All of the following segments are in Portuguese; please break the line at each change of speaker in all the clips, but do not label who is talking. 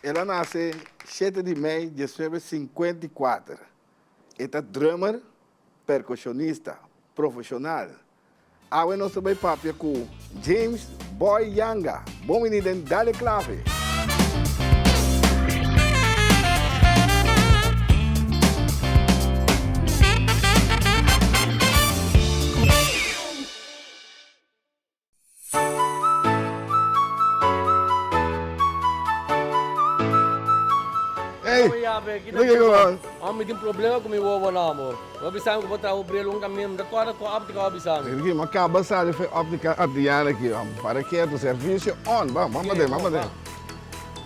ela nasce 7 de maio de 1954. Esta drummer, percussionista, profissional. Agora nós também papo com James Boy Yanga. Bom menino, dale clave.
Kami tem problema com o meu avô namo. Eu avisava que vou trazer o brilho um caminho da tua óptica avisava.
Aqui, mas acaba de fazer óptica artiana aqui, para que é do serviço on. Vamos ver.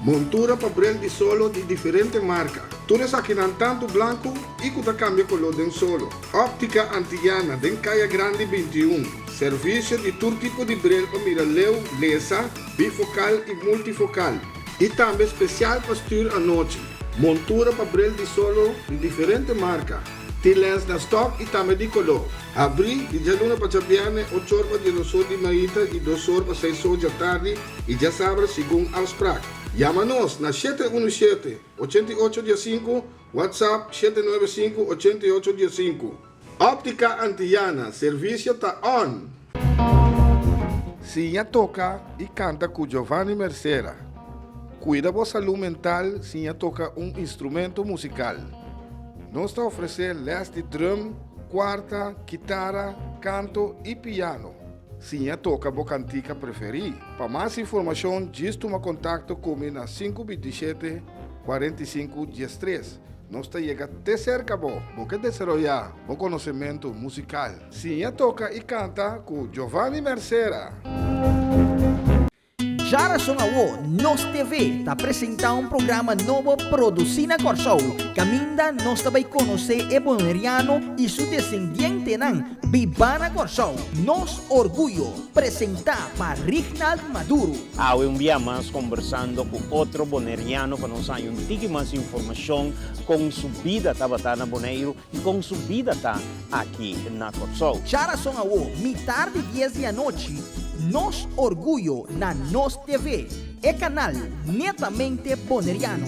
Montura para brilho de solo de diferentes marcas. Todas aqui não tanto branco e que cambia color de solo. Óptica antiana, de Caia Grande 21. Serviço de todo tipo de brilho para miraleu, lesa, bifocal e multifocal. E também especial para estudar à noite. Montura para brilho de solo de diferentes marcas. Tem lens na stock e também de color. Abri e já luna para chapiane 8 horas de 2 horas de manhã e 2 horas para 6 horas da tarde e já sabe segundo Alsprak. Chama-nos na 717-8815, WhatsApp 795-8815. Óptica Antiana, serviço está on. Sinha toca e canta com Giovanni Mercera. Cuida da saúde mental, Sinha toca instrumento musical. Nós está oferecendo les de drum, quarta, guitarra, canto e piano. Sinha toca a cantica preferida. Para mais informação, diz toma contato comigo na 527 45 13. Nós está chegando até cerca, porque desarrollar o conhecimento musical. Sinha toca e canta com Giovanni Mercera.
Jara Songawo, Nos TV, está apresentando programa novo produzido na Corsou. Caminda nós também conhecer o boneriano e seu descendente nan, Bibana Corsou. Nos orgulho apresentar para Reginald Maduro.
Há um dia mais conversando com outro boneriano para nos dar um pouco mais informação com sua vida tá na Boneiro e com sua vida tá aqui na Corsou.
Jara Songawo, metade de 10 da noite. Nos orgulho na Nos TV, é canal netamente boneriano.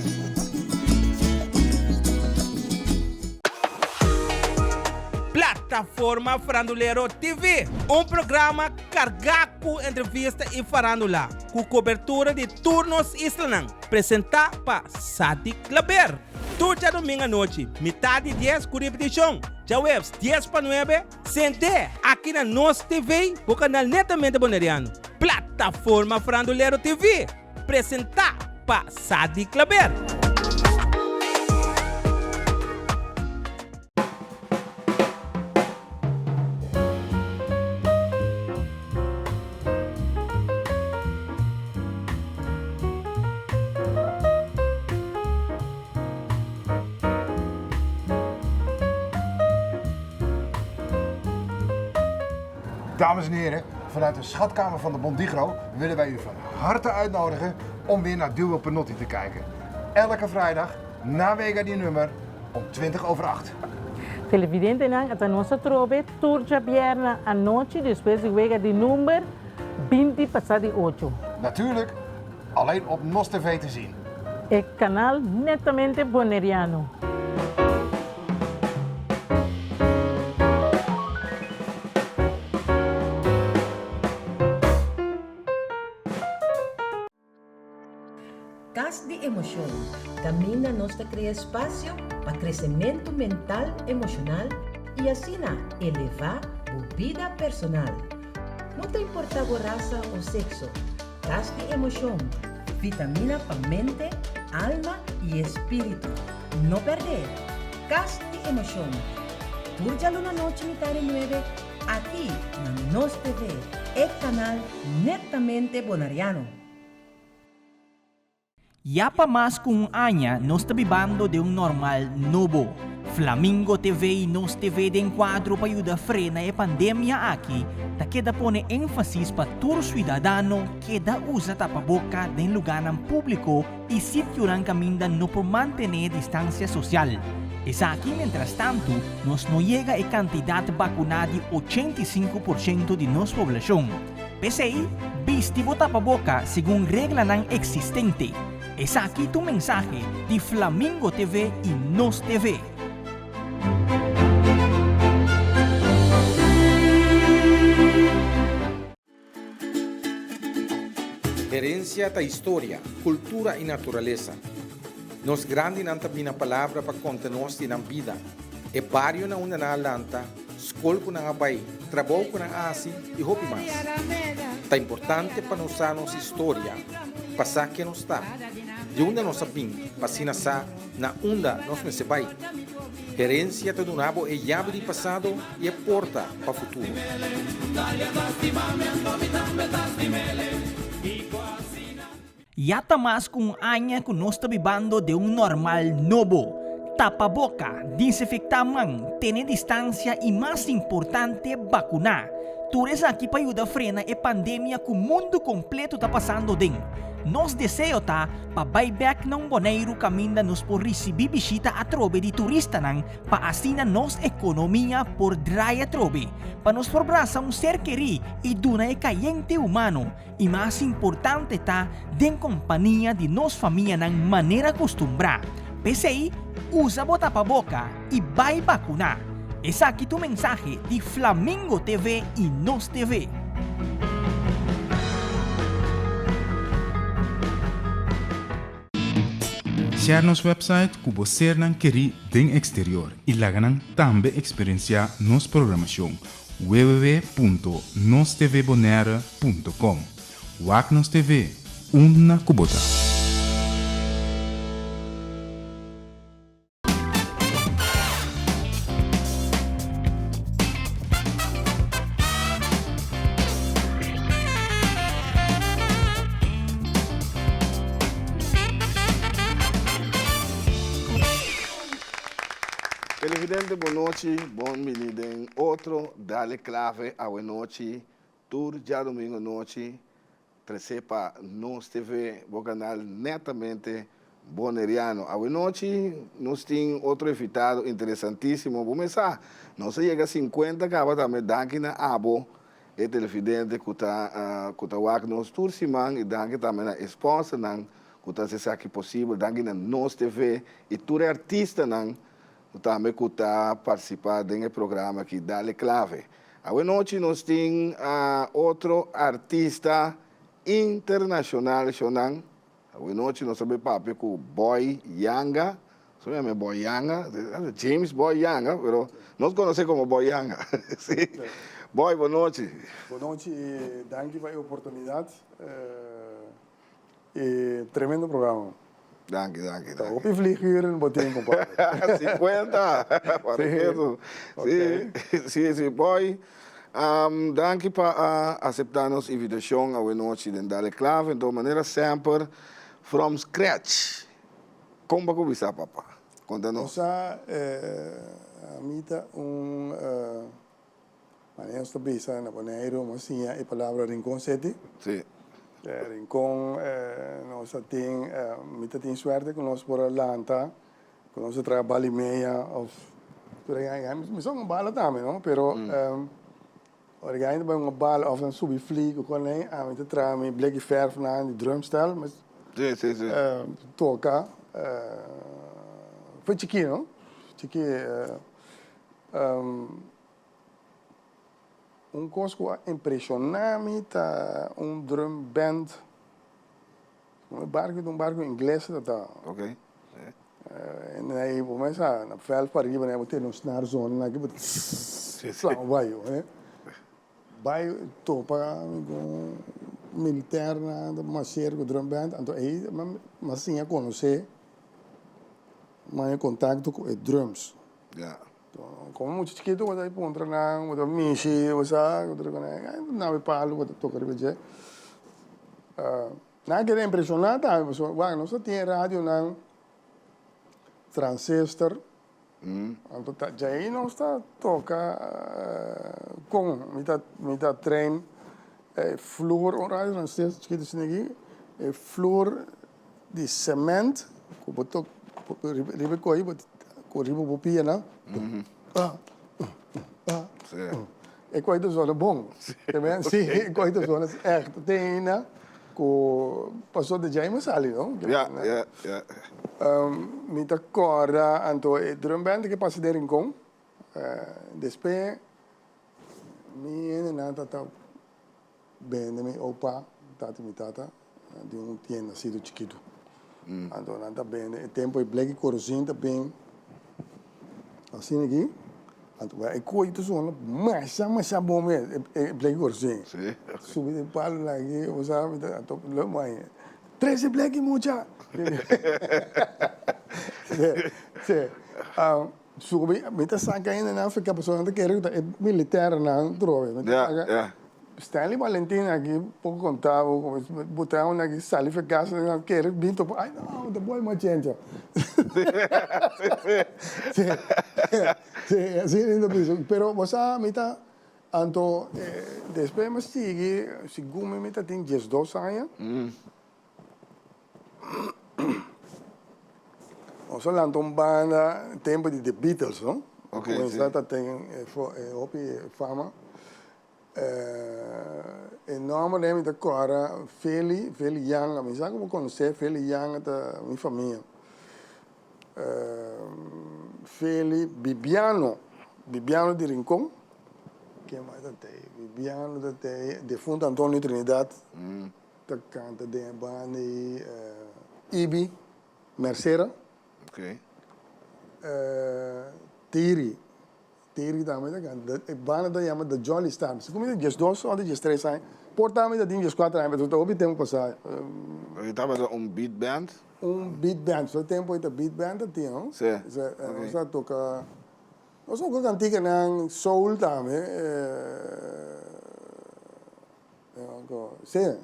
Plataforma Farandulero TV, programa carregado com entrevista e farandula, com cobertura de turnos islanang, apresentado para Sadi Claber. Toda domingo à noite, metade de 10 com repetição. Já webs 10 para 9, sente aqui na Nos TV, o canal netamente boneriano. Plataforma Farandulero TV, apresentado para Sadi Claber.
Dames en heren, vanuit de schatkamer van de Bondigro willen wij u van harte uitnodigen om weer naar Duo Penotti te kijken. Elke vrijdag, na Wega die nummer, om 8:20.
Televidente não, até nossa trobe, turja bierna à noite, depois de Wega die nummer 20 passado 8.
Natuurlijk, alleen op NOS TV te zien.
É canal netamente boneriano.
Cas de emoção. Camina nos cria espaço para crescimento mental, emocional e assim elevar a vida personal. Não te importa a raça ou sexo. Cas de emoção. Vitamina para mente, alma e espírito. Não perder. Cas de emoção. Turja na noite metade 9 aqui na Nos TV. É canal netamente bonariano.
Ya pa mas kung anya, nos tabibando de normal novo. Flamingo TV e Nos TV de enquadro para ayuda frena a pandemia aqui, ta queda pone énfasis para todo cidadano queda usa tapaboca de lugar público e sitio ng caminda no por mantener distancia social. Es aquí, mientras tanto, nos no llega a cantidad vacunada de 85% de nuestra población. PCI, vistivo tapaboca según regla nan existente. Es aquí tu mensaje de Flamingo TV y Nos TV.
Herencia da história, cultura e natureza. Nos grande nanta bina palavra para contar-nos de vida. E barrio na una na lanta, escola na abai, trabalho na asi e roupa mais. Tá importante para nós a nossa história, passar que nos está. De onde nós sabemos, passina sa na onda nós me se vai. Herência do nabo é chave do passado e é porta para o futuro.
Yata mas kung anya kung nos tabibando de un normal novo. Tapa boca, desinfectamang, tener distancia y más importante, vacunar. Tures aqui para ayudar a frenar a pandemia que o mundo completo está passando din. Nos deseo ta pa buyback ng Bonaire caminda nos por receber bisita a trobe de turista nang pa asina nos ekonomiya por dry a trobe. Pa nos forbrasa un ser queri e duna e kayente humano. E mas importante ta den compañía de nos familia nang manera acostumbra. PCI, usa bota pa boca e vai vacunar. Es aquí tu mensaje de Flamingo TV y Nos TV.
Share nos website kubo ser nan keri den exterior y laganan tambe experiencia nos programación www.nostvbonaire.com. Wak Nos TV, una kubota.
Televidente, boa noite, bom menino em outro, dale clave a boa noite, tour já domingo noite, trazer para Nos TV, o canal netamente boneriano. A boa noite, nós temos outro invitado interessantíssimo, vamos começar, nós chega a 50, acaba também daqui na abo, e televidente que está nos tour semana, e daqui também na esposa, que está se aqui possível, daqui na Nos TV, e tour artista, também que está participando do programa aqui, Dale Clave. Boa noite, nós temos outro artista internacional, boa noite, nós sabemos papo com Boy Yanga, sabemos Boy Yanga, James Boy Yanga, mas nós conhecemos como Boy Yanga. Sí. Boy, boa noite.
Boa noite e danke pela oportunidade. Tremendo programa.
Danke.
Op je vlieguren wordt je
50, sí, boy. Danke por aceptar nossa invitação a noite de Dale Clave, de maneira sempre, from scratch. Como vai começar, papá? Conta-nos.
A mita maneira de pensar na Bonaire, mas sim a palavra rincón sete.
Sim.
Rincón, nós temos suerte que nós por Atlanta, que nós trabalhamos em meia, mas são uma bala também, não? Pero, organen bij een bal of een subvlieg, ook alleen aan met de tram, blikje verf naar die drumstel, maar
sí.
toca, foi chiquinho, não? Coisa que impressionante tá drum band, um barco inglês tá.
Ok.
E aí começa na fel para ir para ter um snare zone lá que vai topa com militar na marcheiro com drum band, então aí mas sim a conhecer, mas em contato com drums.
Yeah.
Como muito chiquito, quando aí pontra na, quando mishi, você, quando não é palo, quando toca de vez. Na que é impressionante, pessoal, nós temos rádio na transistor, então já aí nós toca com muita trem, flor, rádio transistor, chiquito assim aqui, flor de cimento, que botou, ribe coi, ribe popia, não? E quite zone bom. Sim, quite zone echt tena. passou de Jaime Sali, não?
Ja, ja, ja.
Me tá corda, então, durante bem que passei de rincão, depois, me nada tá bem, me opa, tata, me tata, de tinha nascido chiquito. Então, nada bem, o tempo é black corozinho, tá bem, assim aqui. Então, é coisa só, mas bom mesmo, é black corozinho.
Sim.
Subi de palo lá aqui, usava, então, lo mãe, 13 black mucha. Subi, me tá sacando na África, pessoa não quer é militar não trove.
Ja.
Stanley Valentin aqui, pouco contava, botaram aqui sali para casa, não quer dito, ai não, the boy machenta. Sim, assim ainda penso, pero você me tá anto depois mas sigue, segundo me tá tem 12 anos. Nós falamos de banda, tempo de The Beatles, não?
Ok,
sim.
sim.
Tem fama. E normalmente agora, Feli Young, a mim sabe como conhecer Feli Young da minha família. Feli Bibiano de Rincón, que mais tem? Bibiano da defunto Antônio Trinidad, da canta de banda Ibi Mercera.
Ok.
Tiri também da canta. Banda da chama The Jolly Stars. Como é just 2 ou just 3 anos. Portamente da tinha just 4 anos, mas eu tempo passado.
Je estava beat band?
Beat band, so tempo ita beat band tinha, não?
Sim.
Nós toca cantiga nang soul também. Sim.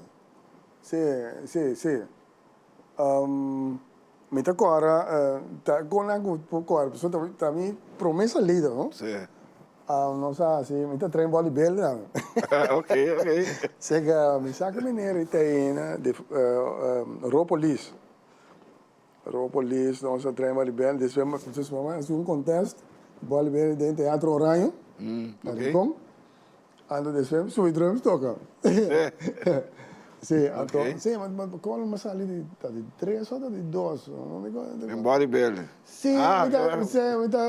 Me tá agora, tá com algo agora, pessoa tá me promessa lida, não?
Sim.
Não sei, assim, me tá treino voleibol, não?
Ok.
Chega, me saca mineiro tem, né? De Ropolis, nós treino voleibol, depois vamos um contest, voleibol dentro do Teatro Oranho,
Ok.
Ando depois subimos toca. Sim,
Ok.
sim, mas qual uma sala de 3 ou de 2?
Em bodybuilding?
Sim, me tá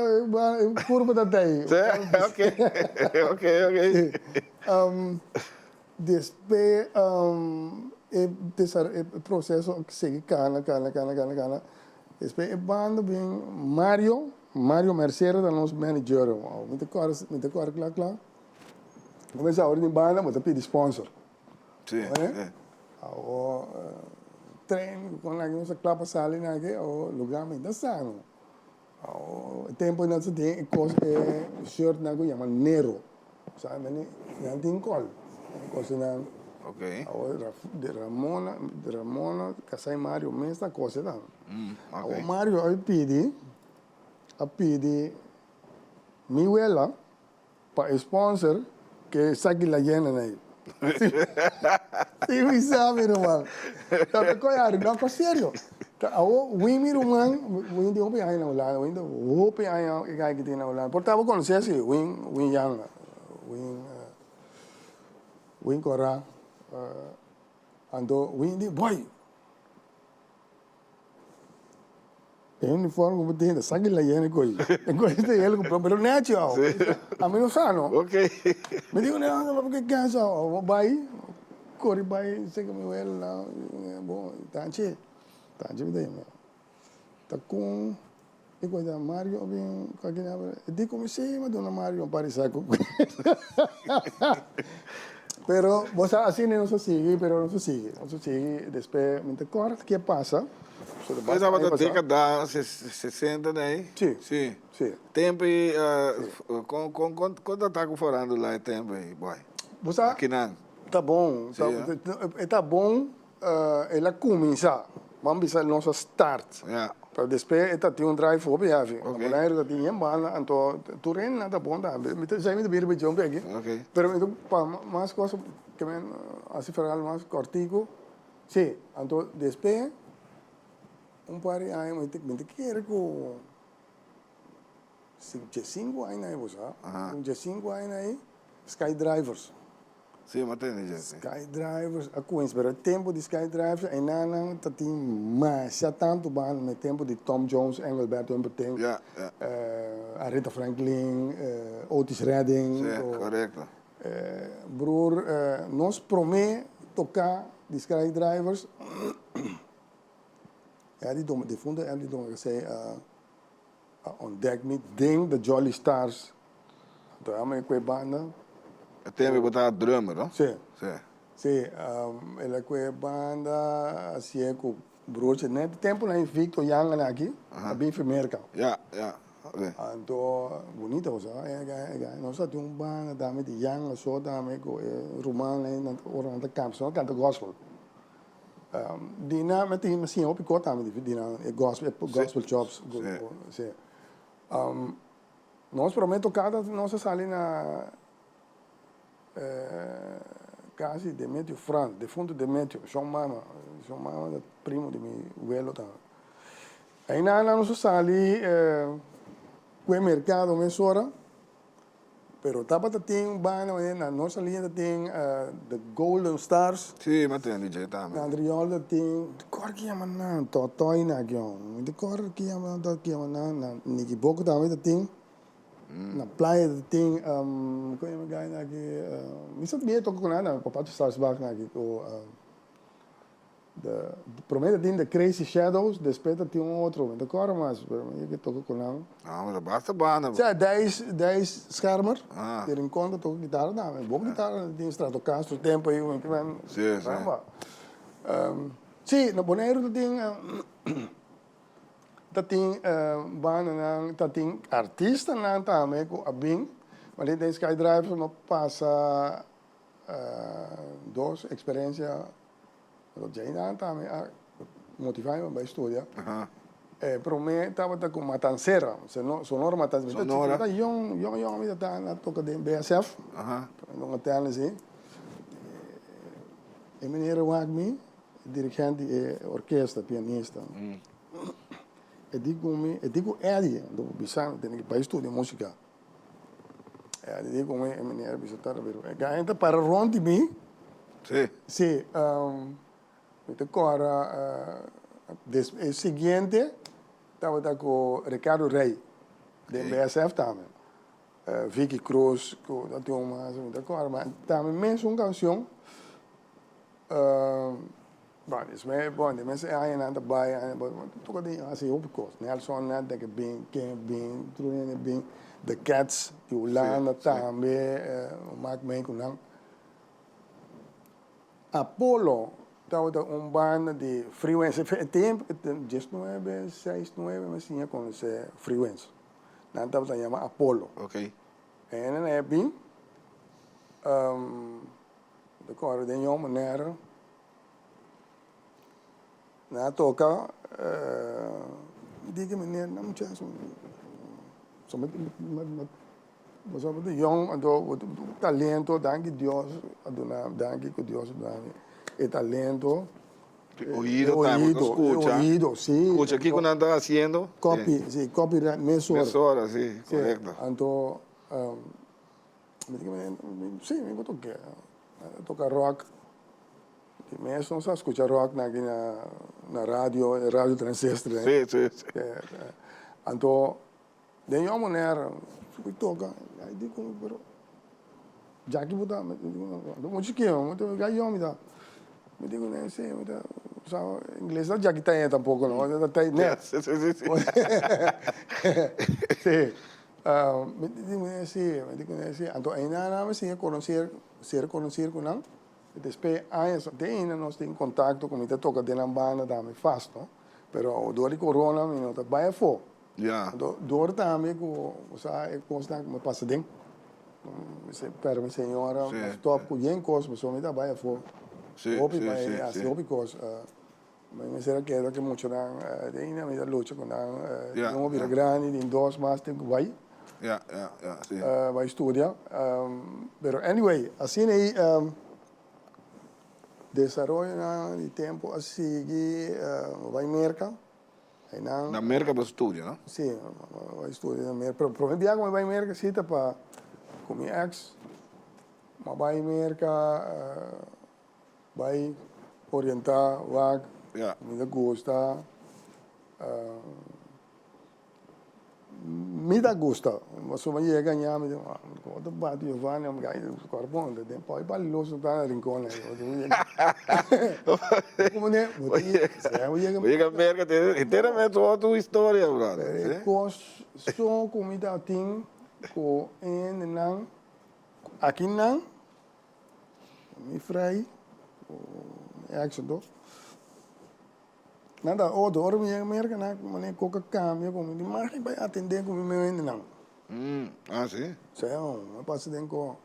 curva da TI.
Ok.
Depois, o processo que segue, cana. Depois, bando bem Mario Mercedes, da nosso manager. Me tá claro. Começa a ordem de banda, mas pedir sponsor.
Sim.
Treino, quando a gente clapa sala aqui, o lugar me dá sano. O tempo nós tem short na que chama Nero, sabe? Não tem col, coisa não.
Ok.
Ramona, Casai Mario, mesma coisa não.
Ok.
O Mario pedi Miuela para sponsor que saque la llena aí. Sim, me sabe, irmão. Tá coiado, não, é sério. O Wimi, irmão, o Wimi open aí na Holanda, o Wimi open aí que tem na Holanda. Portanto, conhecer assim, Wim Yang, Wim Cora, ando Wim de boy. Tem uniforme como tem, sabe lá é coi. É coisa de ele com pero não é tio. A mim não sano.
Ok.
Me digo não, porque cansa, vai, corre vai, sei que meu ele lá, bom, tanche me dá. Tá com e coisa Mario bem, aqui na, digo como se me dona Mario para saco. Pero você assim não se sigue, pero não se sigue, depois me te corre, que passa?
Mas a década da 60, né?
Sim.
Tempo e quando está falando lá é tempo aí, boy.
Você
aqui não.
Tá bom, tá bom. Ela começa, vamos pensar nosso start. Para depois tem drive over já, viu? A mulher tem em bala, então tu reina tá bom, tá? Já me deu bem jump aqui. Pero então para mais coisa que me assim falar mais cortico, sim. Então depois par de anos, me quero com 5 anos aí, você? 5 anos aí, Skydrivers.
Sim, mas tem gente.
Skydrivers, a Queens, pero o tempo de skydrivers, aí não tem mais, já tanto bom, no tempo de Tom Jones, Engelbert Humperdinck, Aretha Franklin, Otis Redding.
Sim, correto.
Broer, nós prometemos tocar de skydrivers. Die vonden en die doen zei ontdek me ding de Jolly Stars. Toen hebben we een banda.
Até me botar drummer, não?
Sim.
Sim.
Sim, ela com banda assim com broche, né? Tempo lá em Victor Young aqui, bem enfermeira.
Ja, ja. Okay.
Então, bonita coisa. Nós temos banda também de Young, só também com Romano lá na campo, só canta gospel. Die naam met die misschien op ik kort aan die naam gospel jobs. Sim. Nós prometo cada nossa sala na casa de Demetrio Franz, de fundo Demetrio, João Mama é primo de meu abuelo também. Aí na nossa sala o mercado mesora. Pero tapa tem banda na nossa linha tem the Golden Stars.
Sim, mas tem DJ também.
Na Andriol tem cor que chama na Totoi na guion. De cor que chama na Niki Boko também tem. Na praia tem como é que é aqui. Isso bem toco com nada, papai de Stars back na aqui prometo tem the Crazy Shadows, depois tem outro, de cor mas eu toco com nada.
Ah, mas basta banda.
Ja, 10 schermer. Ter in conta toco guitarra também. Boa guitarra tem Stratocaster, tempo aí, que vem.
Sim, sim.
Sim, na Bonaire tem banda, tem artista na também com a Bing, mas ele tem skydriver, não passa duas experiências. Dat jij daar motivatie bij studia. Pero me estava com matancera, sonora matancera.
Sonora.
Dat jong, me dat toca de BSF. Nog een tellen zien. En meneer Wagmi, dirigent die orkest, pianista. E digo Eddie, do bisang, tem que para estudar música. Digo me meneer visitar ver. Ga para rond de mim. Sim. Agora, o seguinte, estava com Ricardo Rey, de BSF também. Vicky Cruz, dat jongen, agora, mas também mesmo uma canção. Bom, de mensen aan aan de baai, toch die als je opkomt. Nelson net dat ik ben, toen ben, The Cats, die Hollanda também, maak mee kunnen. Apollo, dat was een band die freelance. Het tempo, 19, 69, misschien kon ze freelance. Dan dat was dan Apollo.
Oké.
En dan heb je, de koren de jongen naar. Na toca, diga meneer, não me chance. Só met de jong, do talento, danke Deus, danke que Deus dá talento.
Oído, escucha.
Oído, sí.
Escucha aqui quando anda haciendo.
Copy, sí, copyright, mesora.
Sí, correcto.
Então, sim, me botou que toca rock. Mensen soms escuchar rock na radio transistor.
Sim.
Então, de uma maneira, eu toco, aí digo, já que botar, muito chiquinho, muito ganhou me dá. Me digo, né, sim, inglês já que tem tampouco, não, tem net. Sim. Me digo, né, sim. Então, ainda não me conhecer com não. Depois, ainda nós temos contato com a toca de banda também fast, não? Pero door corona, não está bem fo.
Ja.
Door também com eu consta me passa ding. Pero minha senhora, stop com quem coisa, mas me dá bem fo. Hopi, mas assim hopi coisa. Mas será que é que muito não, ainda me dá luta com não vira grande, em 2 meses tem que vai.
Ja, sim.
Vai estudar. Pero anyway, assim aí desarrollo de tempo assim que vai merca.
Na merca para estudar, não?
Sim, vai estudar na merca. Pero provavelmente vai merca cita para com minha ex. Maar bij Amerika, bij Oriental, waar
Ja.
met de gusta, me da gusta. Mas só vai ganhar, me diz, quando bate o van, eu me ganho o corpo, de tempo, aí para los tá rincón, como né?
Oye, América, inteiramente outra história, brother.
Kos so comida ting ko en nang aqui nang me fry action nada o do ormi América na mane coca cambio como de mais vai atender com meu ainda não
Ah, sim?
Então, eu passo dentro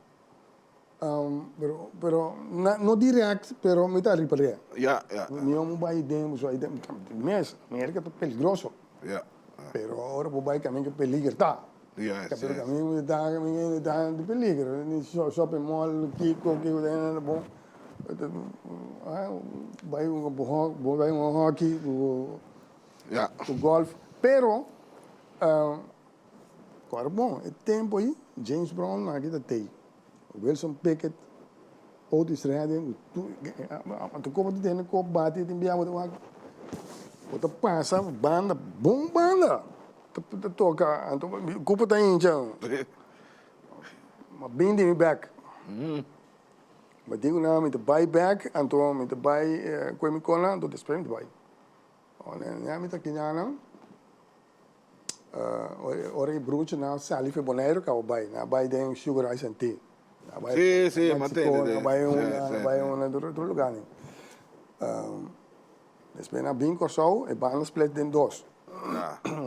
pero no direct pero me tá reparar
Ja.
meu vai dentro so aí mês América é peligroso
Ja.
pero ahora vou vai caminho que peligro tá
Ja,
pero caminho tá de peligro ni shopping mall Kiko que é bom vai hockey
Ja.
o golf pero claro bom é tempo aí James Brown aqui tá tem Wilson Pickett Otis Redding tu como tu tem que bater tem biamo tu passa banda bom banda tu toca então culpa tá aí então mas bem de back mas digo não me buy back então me buy coi me cola então depois me buy olha me tá aqui não ora bruce na sali foi boneiro que eu buy na buy tem sugar ice and tea
Sim, mantém.
Vai outro lugar. Depois na bem corso e banda split em dois.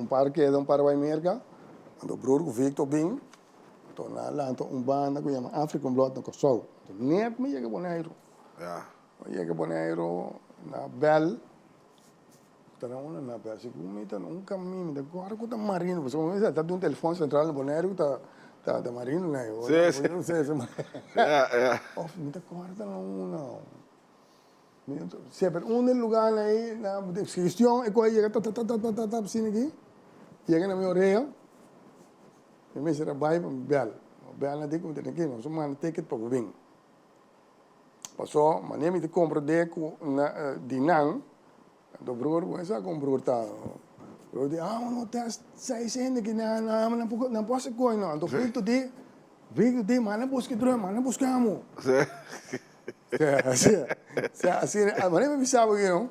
Par que para vai merca. Quando o bror o Victor bem, então na lá então banda que chama African Blood no corso. Então nem me chega boneiro. Chega boneiro na bel. Então na bel se como então caminho da agora com o marino, você vai ver tá um telefone central no boneiro tá marino né? Sim. Of me tá corta não. Sempre lugar aí na descrição é coisa tá assim aqui. Chega na minha orelha. E me será vai bel na digo tem aqui, não só manda ticket para o bem. Passou, mas nem me te compro deco na dinang. Do bror, você compra tá. Eu disse, não tem 600 que não posso coisa não. Então Victor de, mana busca droga, mana buscamos. Assim, mas nem me pensava que não.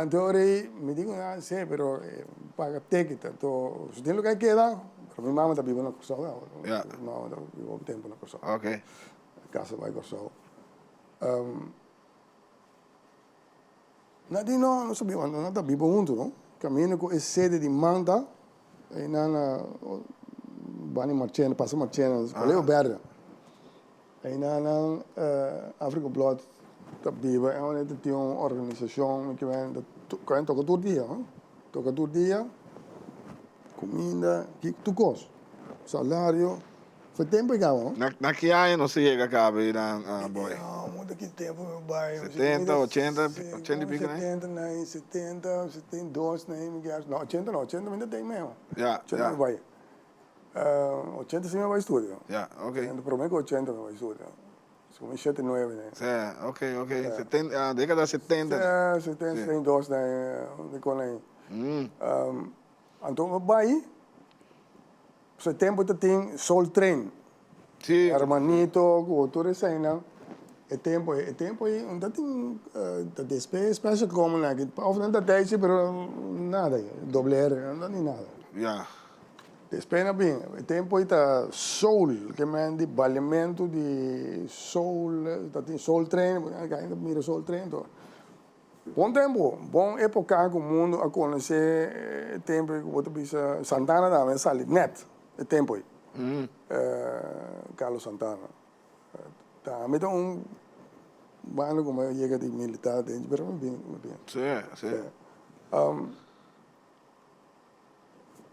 Então me digo, sei, pero paga ticket, então se tem lugar que queda, pero minha mãe está vivendo na Corsol, não, vivo tempo na Corsol.
Ok.
Casa vai Corsol. Não sabia, não está vivo junto, não? Caminho com esse sede de manta, e na Bani Marchena, passa Marchena, escolheu Berda. E na Africa Blood, tá viva, é onde tem uma organização que vem, toca todo dia, toca todo dia, comida, que tu gosta, salário, foi tempo que acabou.
Na que ano não se chega a cabo aí na boy?
Não, muito que tempo, meu bairro.
70, 80 e pico, né?
70, 72, né? Não, 80 não, 80 ainda tem mesmo.
80
vai. 80 sim vai estúdio.
Ok.
Para mim que 80 vai estúdio. Como 79, né?
Ok. 70, década 70.
70, 72, né? De quando aí. Então, vai. Esse tempo tem Soul Train.
Sim.
Hermanito, tudo isso aí, não? É tempo aí, não tem despesa como na que of não tem mas nada, dobler, não tem nada. Despesa bem, é tempo aí tá Soul, que manda balimento de Soul, tá tem Soul Train, ainda mira Soul Train, então. Bom tempo, bom época que o mundo a conhecer tempo que você pensa Santana também sale net, é tempo aí. Carlos Santana. Tá, me dá bando como chega de militar, mas bem.
Sim.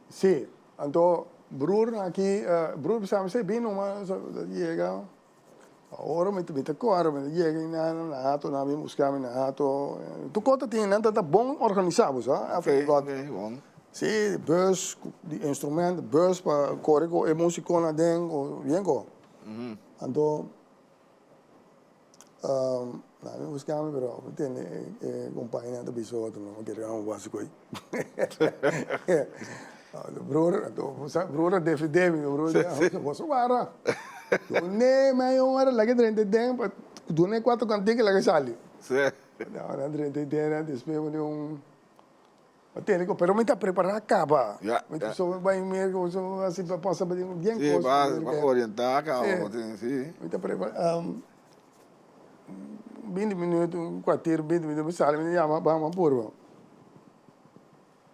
Sim, então, Brur aqui, Brur sabe se bem numa chega. Agora me te cora, me chega na ato, na me buscar na ato. Tu conta tem nada tá bom organizado, sabe?
Bom.
Sim, bus, de instrumento, bus para correr com música na dentro, bien go. Então me buscamos, pero tiene compañía de episodio, no me quería un básico ahí. Broer, DVD, broer, was waren. Nee, maar jongen, lekker erin te denken, toen ik wat kan tikken, lekker sali. Nou, dan erin te denken, dus we hebben een. Wat denk ik, pero me está preparada capa.
Ja.
Me zo bij meer, zo als ik passa bij die bien
Sí, va a orientar acá. Sí.
Me está preparada. 20 minutos, un kwartier, 20 minutos, sale, me llama, vamos por vamos.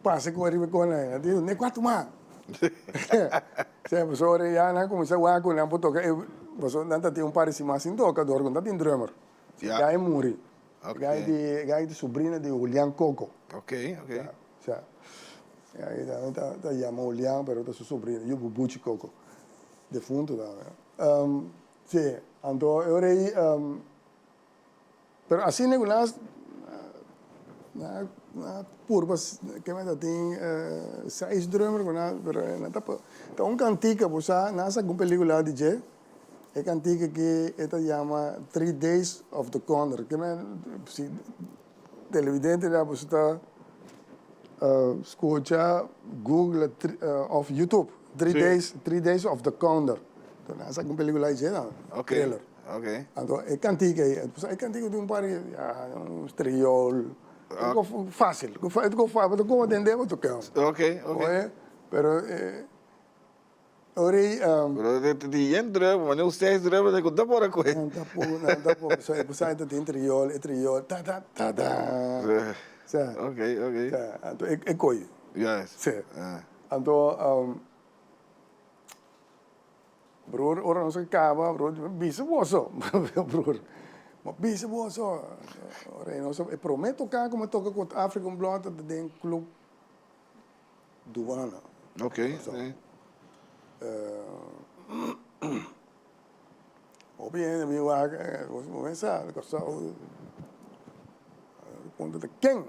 Passa com a riba com ela, diz, nem quatro mais. Sempre só já na começa a com ela toca, você não tem um par de cima assim toca, dor com tem drummer. Já é muri. Já de sobrinha de Julián Coco.
Ok.
Já. Já tá chama Julián, pero tá sua sobrinha, eu Bubuchi Coco. Defunto da. Sim, então eu rei pero assim negócio na purpose que me tem seis drummer pero na tá um cantica você nessa com película de J é cantica que esta chama 3 Days of the Condor que me se televidente lá você tá escuta Google of YouTube 3 Days of the Condor então nessa com película de J trailer então é cantica de um par um triol fácil, mas como entendemos tocamos.
Ok.
Pero ahora
Pero de entra, mas ustedes drama de contar por aqui.
não tá por, só é de interior, ta.
Ok.
Então é coi.
Yes.
Sim. Então broer, ora não se acaba, broer, bisa boso, broer. Maar bezig was zo. Ik promet elkaar om te token met African Blood dat de club douane.
Ok.
Op je ene wie waar was mensen, ik zou komt de king.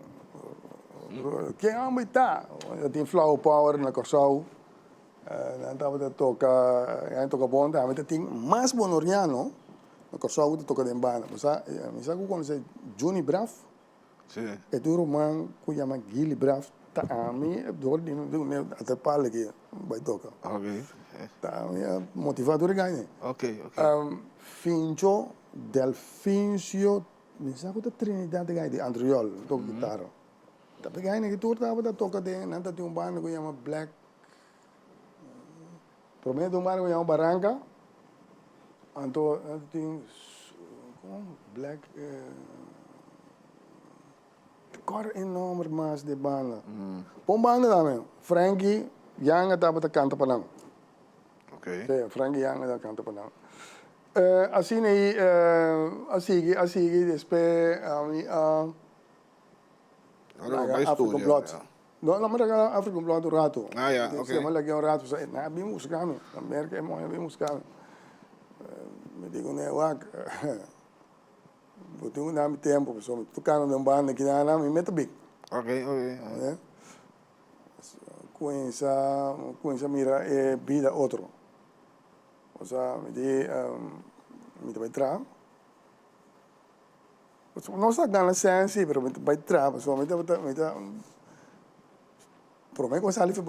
King aan mij daar. Dat die flow power na Corsau. Dan dat we dat token, ja token bond, dan we dat ding mas bonoriano. No Corsau te toca de embana. Me sabe quando você Johnny Braff?
Sim.
É do romano que chama Gilly Braff. Tá a mim é do até para que vai tocar.
Ok.
Tá a motivador ganha.
Ok.
Fincho Delfincio, me sabe da Trinidad ganha de Andriol, toca guitarra. Tá ganha que tour tava da toca de, nada tem banda que chama Black. Prometo um banda que chama Barranca. Então, tem Black cor enorme mais de banda. Bom banda também. Frankie Young estava canta para não.
Ok.
Sim, Frankie Young estava canta para não. Assim aí, assim depois African Blood. Não, mas African Blood do rato.
Ja, ok.
Se malha que um rato, na bimos caminho. Na merca é muito bimos caminho. Me digo, né, wak, vou ter um tempo, pessoal, tocando num banda que não me mete bem.
Ok.
Com essa mira é vida outro. Ou seja, me vai entrar. Não está ganhando senso, mas vai entrar, pessoal, me prometo que você ali foi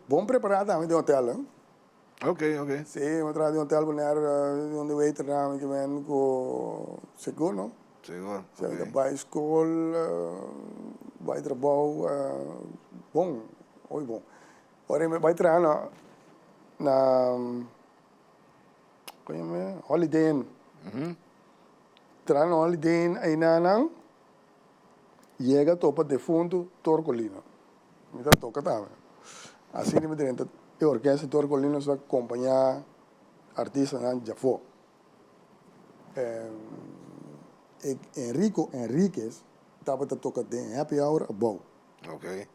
bom preparado, me deu hotel, hein?
Ok.
Sim, eu trabalho em hotel onde eu trabalho que vem com seguro, não?
Seguro.
Okay. Vai escola, vai trabalho, bom, oi bom. Agora vai trabalhar na como é? Holiday Inn. Trabalhar na Holiday Inn aí na chega topa de fundo Torcolina. Me dá toca também. Assim me dentro a orquestra Torcolina se acompanha artistas na Jafó. Enrico Enriquez estava a tocar de Happy Hour above.
Ok.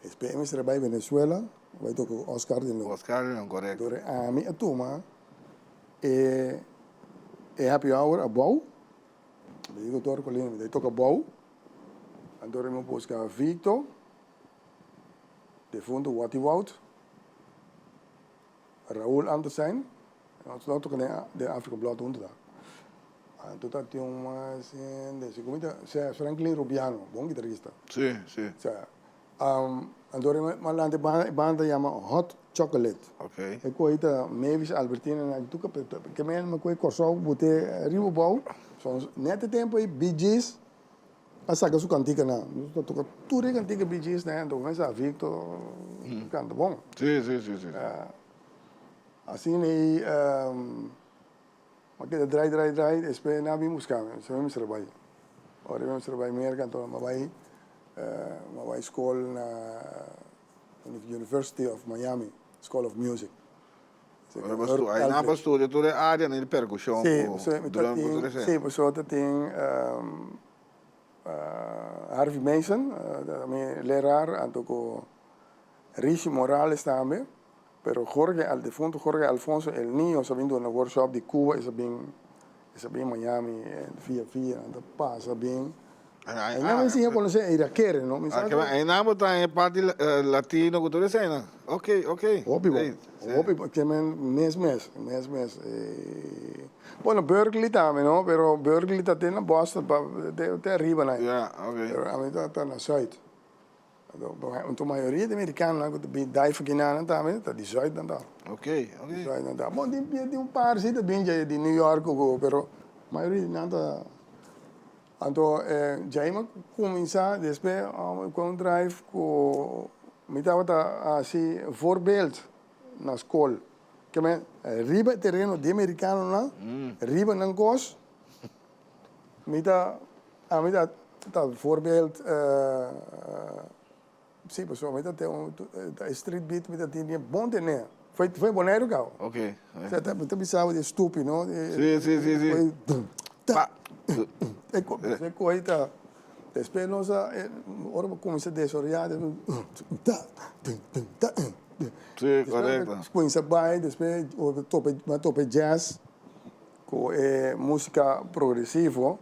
Esperemos que vai Venezuela, vai tocar Oscar de novo.
Oscar de novo, correto.
A minha turma é Happy Hour above. Eu digo Torcolina, ele toca above. Então eu vou buscar Victor, de fundo Watty Wout. Raúl Andersen, nós tocamos de African Blood onder daar. Tu tem uma assim, se Franklin Rubiano, bom guitarrista.
Sim, sim.
Andore malante banda chama Hot Chocolate.
Ok.
E coita Mavis Albertina na tu que me coi corso bote ribo bau. São nete tempo e Bee Gees. Asa que su cantica na. Tu toca tudo cantica Bee Gees, né? Então vai sa Victor canta bom.
Sim, sim, sim, sim.
Assim aí mas que drai, depois na bem buscar, se vamos trabalhar. Ora vamos trabalhar mais canto, mas vai escola na University of Miami, School of Music.
Aí na pastura, tu é área na percussão.
Sim, pessoa tem Harvey Mason, também leraar, anto com Richie Morales também. Pero Jorge Alfonso, el niño, sabiendo en el workshop de Cuba, es bien Miami, via, anda pasa bien. Aí não me ensinou quando você irá querer, não?
Aí não botar em parte latino que tu desenha. Ok.
Óbvio, porque mês. Bueno, Berkeley também, não? Pero Berkeley está na Boston, até arriba, né?
Yeah, ok.
Pero a mim está na Zuid. A maioria de americanos que dive aqui na também está de Zuid dan daar.
Ok.
Zuid dan daar. Bom, tem paar zitten bem de New York, pero a maioria não está. Então, já eu começar depois com drive com me estava assim voorbeeld na escola. Que me riba terreno de americano lá, riba não gosto. Me tá voorbeeld sim, pessoal, me tá street beat, me tá tinha bom ter Foi boneiro, cara.
Ok.
Você tá pensando de estúpido, não?
Sim.
Você coita. Depois nós ora começa a desoriar.
Sim, correto.
Começa a depois tope jazz com música progressiva.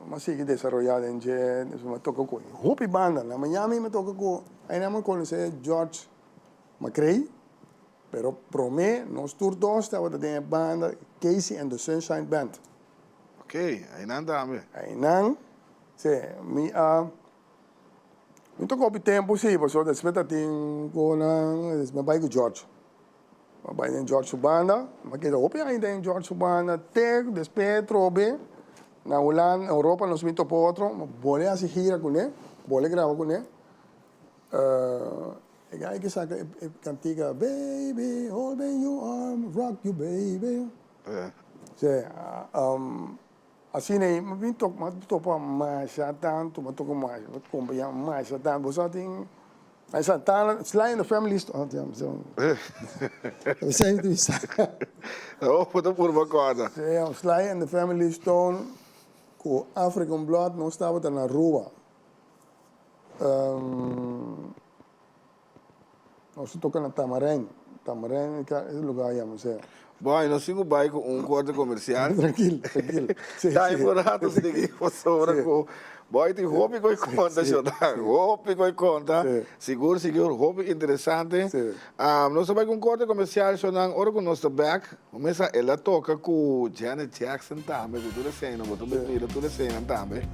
Mas sigue desarrollada em jazz. Me toca com Hopi Banda. Na Miami me toca com ainda me conhece George McRae. Pero pro me, nós todos estava da banda Casey and the Sunshine Band.
Ok, aí não dá,
Aí não, me tocou o tempo, sim, porque eu depois tenho me vai com George. Me vai em George Banda, mas que eu ainda em George Banda, até depois trobe na Holanda, Europa, nós me topou outro, bolé assim gira com ele, bolé grava com ele. E aí que saca cantiga Baby, hold me your arm, rock you baby. Assim aí, me topa mais tanto, me toca mais, me acompanha mais tanto. Você tem mas tá Sly and the Family Stone. Você tem isso.
Oh, puta por uma corda.
Sly and the Family Stone com African Blood não estava na rua. Nós tocamos na Tamarém, é o lugar aí, você.
Bom, nós temos um corte comercial.
Tranquilo.
Tá importante você tem que fazer com. Bom, tem roupa que conta, roupa que conta. Seguro, roupa interessante. Nós vamos com um corte comercial, agora com o nosso back. Começa ela toca com Janet Jackson também, com tudo cena, com tudo cena também.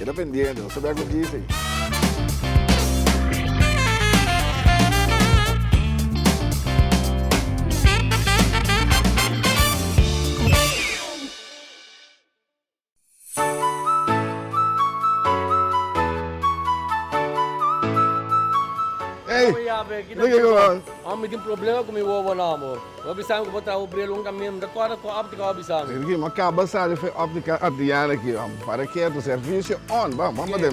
Ela pendendo, nós vamos com isso.
Me tem problema com meu ovo não, amor. Eu avisava que vou trazer o brilho caminho da tua com a óptica eu avisava.
Aqui, mas acaba sabe foi óptica Adriana aqui, para que o serviço on, vamos ver.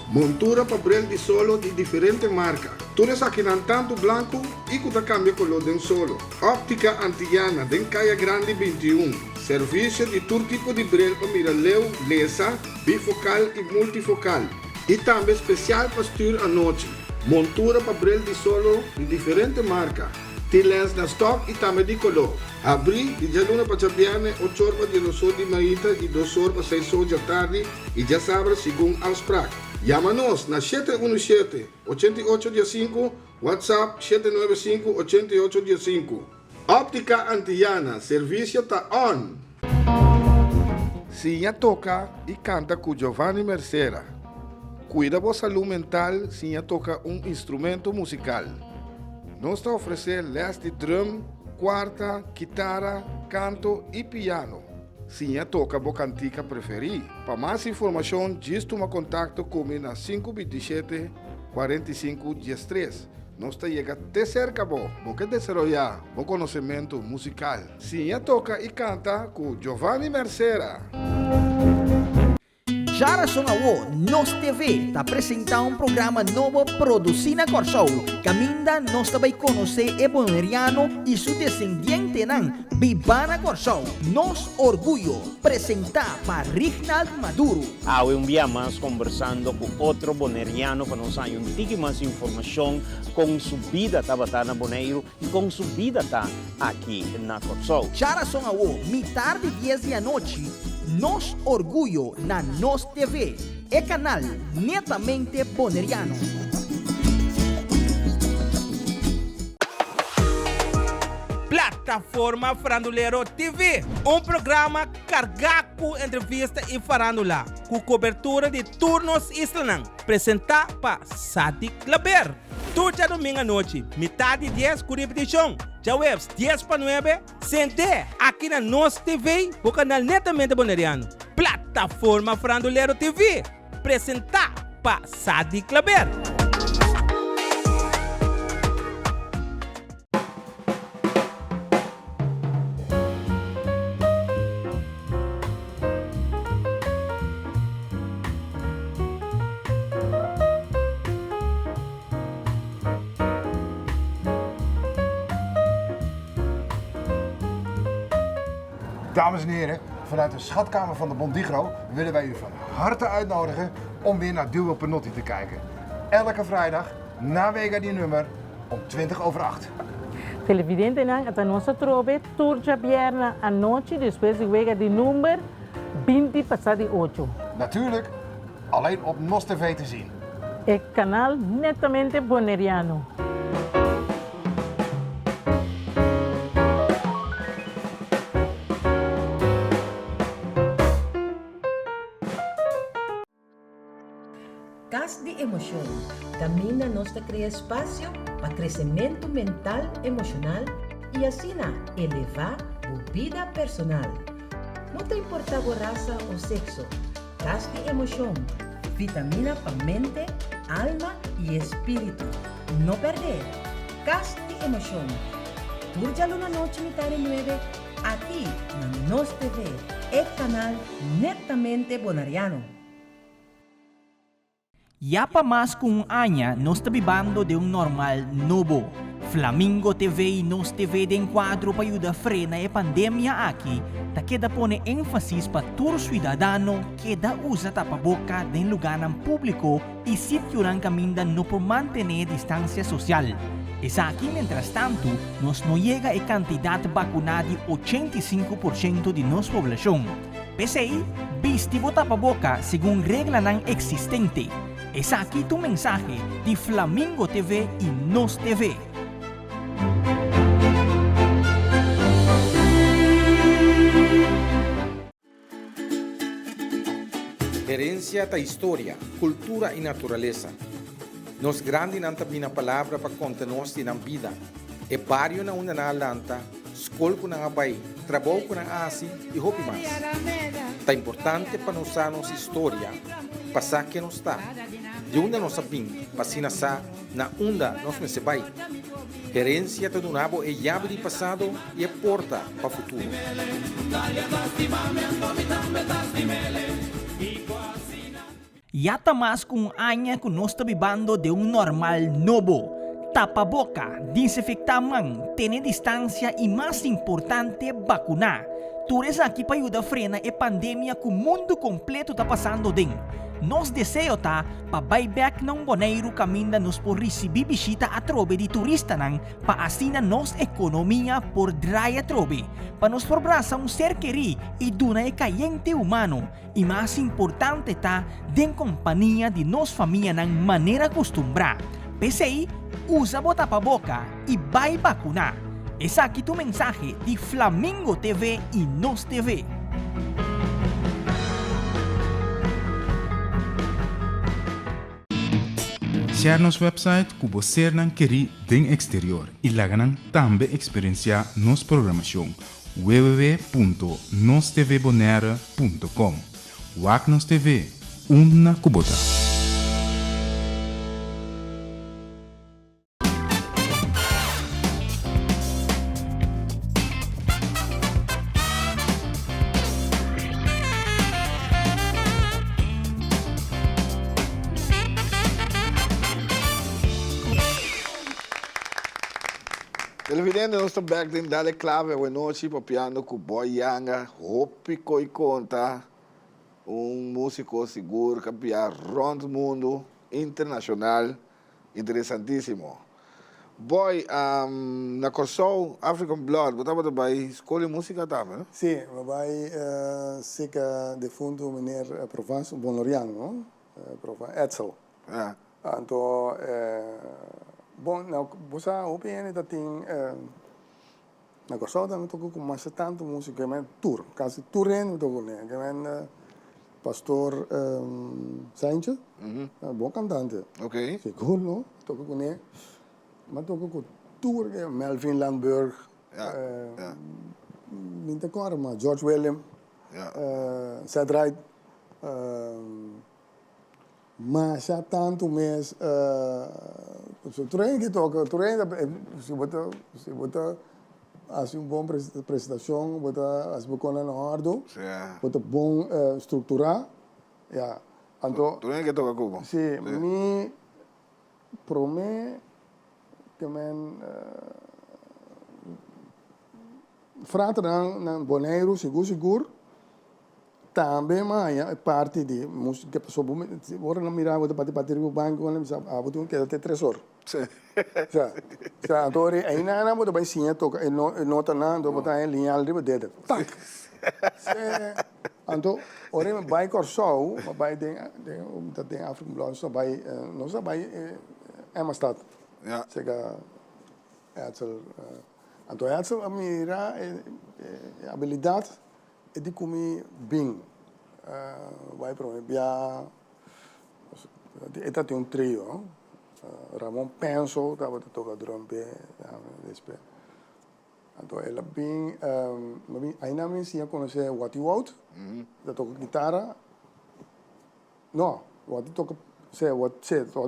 Montura para brilho de solo de diferente marca. Tudo aqui não tanto branco e que cambia color de solo. Óptica Antillana, de Calle Grande 21. Serviço de todo tipo de brilho para miraleu, lesa, bifocal e multifocal. E também especial para estudar à noite. Montura para brilho de solo de diferente marca. Tem lens na stock e também de color. Abri de jaluna para chapiane, 8 horas de 2 horas de manhã e 2 horas para 6 horas da tarde e já sabe segundo Ausprak. Chama-nos na 717-8815, WhatsApp 795-8815. Óptica Antillana, serviço está on. Sinha toca e canta com Giovanni Mercera. Cuida da saúde mental, Sinha toca instrumento musical. Nós está oferecendo les de drum, quarta, guitarra, canto e piano. Sinha toca a cantica preferida. Para mais informação, diz toma contato comigo na 527 45 13. Nós está chegando até cerca, porque desarrollar o conhecimento musical. Sinha toca e canta com Giovanni Mercera.
Jara Songawo, Nos TV, está apresentando um programa novo produzido na Corsou. Caminda, nós também conhecer o boneriano e seu descendente, Bibana Corsou. Nos orgulho, apresentar para Reginald Maduro.
Um dia mais conversando com outro boneriano para nos dar um pouco mais informação com sua vida tabatana Boneiro e com sua vida aqui na Corsou.
Jara Songawo, mitad de 10 da noite. Nos orgulho na Nos TV, é canal netamente boneriano.
Plataforma Farandulero TV, um programa cargado com entrevista e farandula, com cobertura de turnos islanang, apresentado para Sadi Claber. Todo domingo à noite, metade de 10 com repetição. Já webs 10 para 9, sente aqui na Nos TV, o canal netamente boneriano. Plataforma Farandulero TV, apresentado para Sadi Claber.
Dames en heren, vanuit de schatkamer van de Bondigro willen wij u van harte uitnodigen om weer naar Duo Penotti te kijken. Elke vrijdag, na Wega die nummer, om 8:20.
Televidente nang at nossa trobe, turja bierna à noite, depois de Wega die nummer 20 passado de 8.
Natuurlijk, alleen op Nos TV te zien.
É canal netamente boneriano.
Cas de emoção. Camina nos cria espaço para crescimento mental, emocional e assim elevar a vida personal. Não te importa a raça ou sexo. Cas de emoção. Vitamina para mente, alma e espírito. Não perder. Cas de emoção. Turja na noite metade 9 aqui na Nos TV, é canal netamente bonariano.
Ya pa mas kung anya, nos tabibando de normal novo. Flamingo TV e Nos TV de enquadro para ayuda frena e pandemia aqui, ta queda pone énfasis pa tur ciudadano queda usa tapaboca de lugar ng público e sitio ng caminda no por mantener distancia social. Es aquí, mientras tanto, nos no llega a cantidad vacunada de 85% de nuestra población. Pese ahí, vistivo tapaboca según regla ng existente. Es aquí tu mensaje de Flamingo TV y Nos TV.
Herencia da história, cultura e natureza. Nos grande nanta bina palavra para contar-nos de nam vida. E barrio na una na lanta, escola com na abai, trabalho com na asi e hopi mais. Tá importante para nos a nossa história, passar que nos está. De onde nós sabim, passina sa na onda nós me sebai. Herencia do nabo é llave de passado e é porta para o futuro.
Yata mas kung anya kung nos tabibando de normal novo. Tapaboca, desinfectamang, tener distancia e mais importante, vacunar. Tures aqui para ayudar a frena a pandemia que o mundo completo está passando din. Nos deseo pa buyback ng Boneiro caminda nos por receber bisita a trobe de turista nang paasina nos ekonomiya por draya trobe. Pa nos forbrasa un ser queri e duna e kayente humano. E mais importante den companhia de nos família ng manera costumbra. PCI, usa bota pa boca e vai vacunar. Es aquí tu mensaje de Flamingo TV y Nos TV.
Share nos website que você não quer den exterior e lá também experienciar nos programação www.nostvbonaire.com. Wagnos TV, una kubota.
Televidente, nós estamos back din dale clave o noite papiando com Boy Yanga, Hopi Koi Conta, músico seguro que pia rondo mundo internacional, interessantíssimo. Boy, na Corsou, African Blood, você estava bei escolhe música também, não?
Sim, vai seca de fundo meneer Provence Bonoriano, não? Edsel. Então, bom, nou, você opinião da tem na Corsou também toco com mais tanto música que men tour, quase tourendo toco né, que men pastor Saincha, bom cantante.
Ok.
Seguro, não? Toco com ele, mas toco com tour que Melvin Landberg, niet agora, mas George William, Seth Wright, mas já tanto mês trein que toca, trein se bota assim boa prestação, bota as bocona na ordem, bota bom estruturar, então
trein que toca como?
Sim, me promete que men frata na Bonaire seguro também mas é parte de música que pessoa agora não mirava de bater o banco quando me sabe tu que até 3 horas já agora aí não vou vai sim toca e nota não do botar em linha ali de tac então ora me vai Corsou vai tem African Blood só vai não só vai Amsterdam chega então essa a mira habilidade é de comer bem vai para o bia tem trio Ramon Penso estava toca trompe então ela bem ainda me ensina a conhecer Watty Wout toca guitarra não Watty toca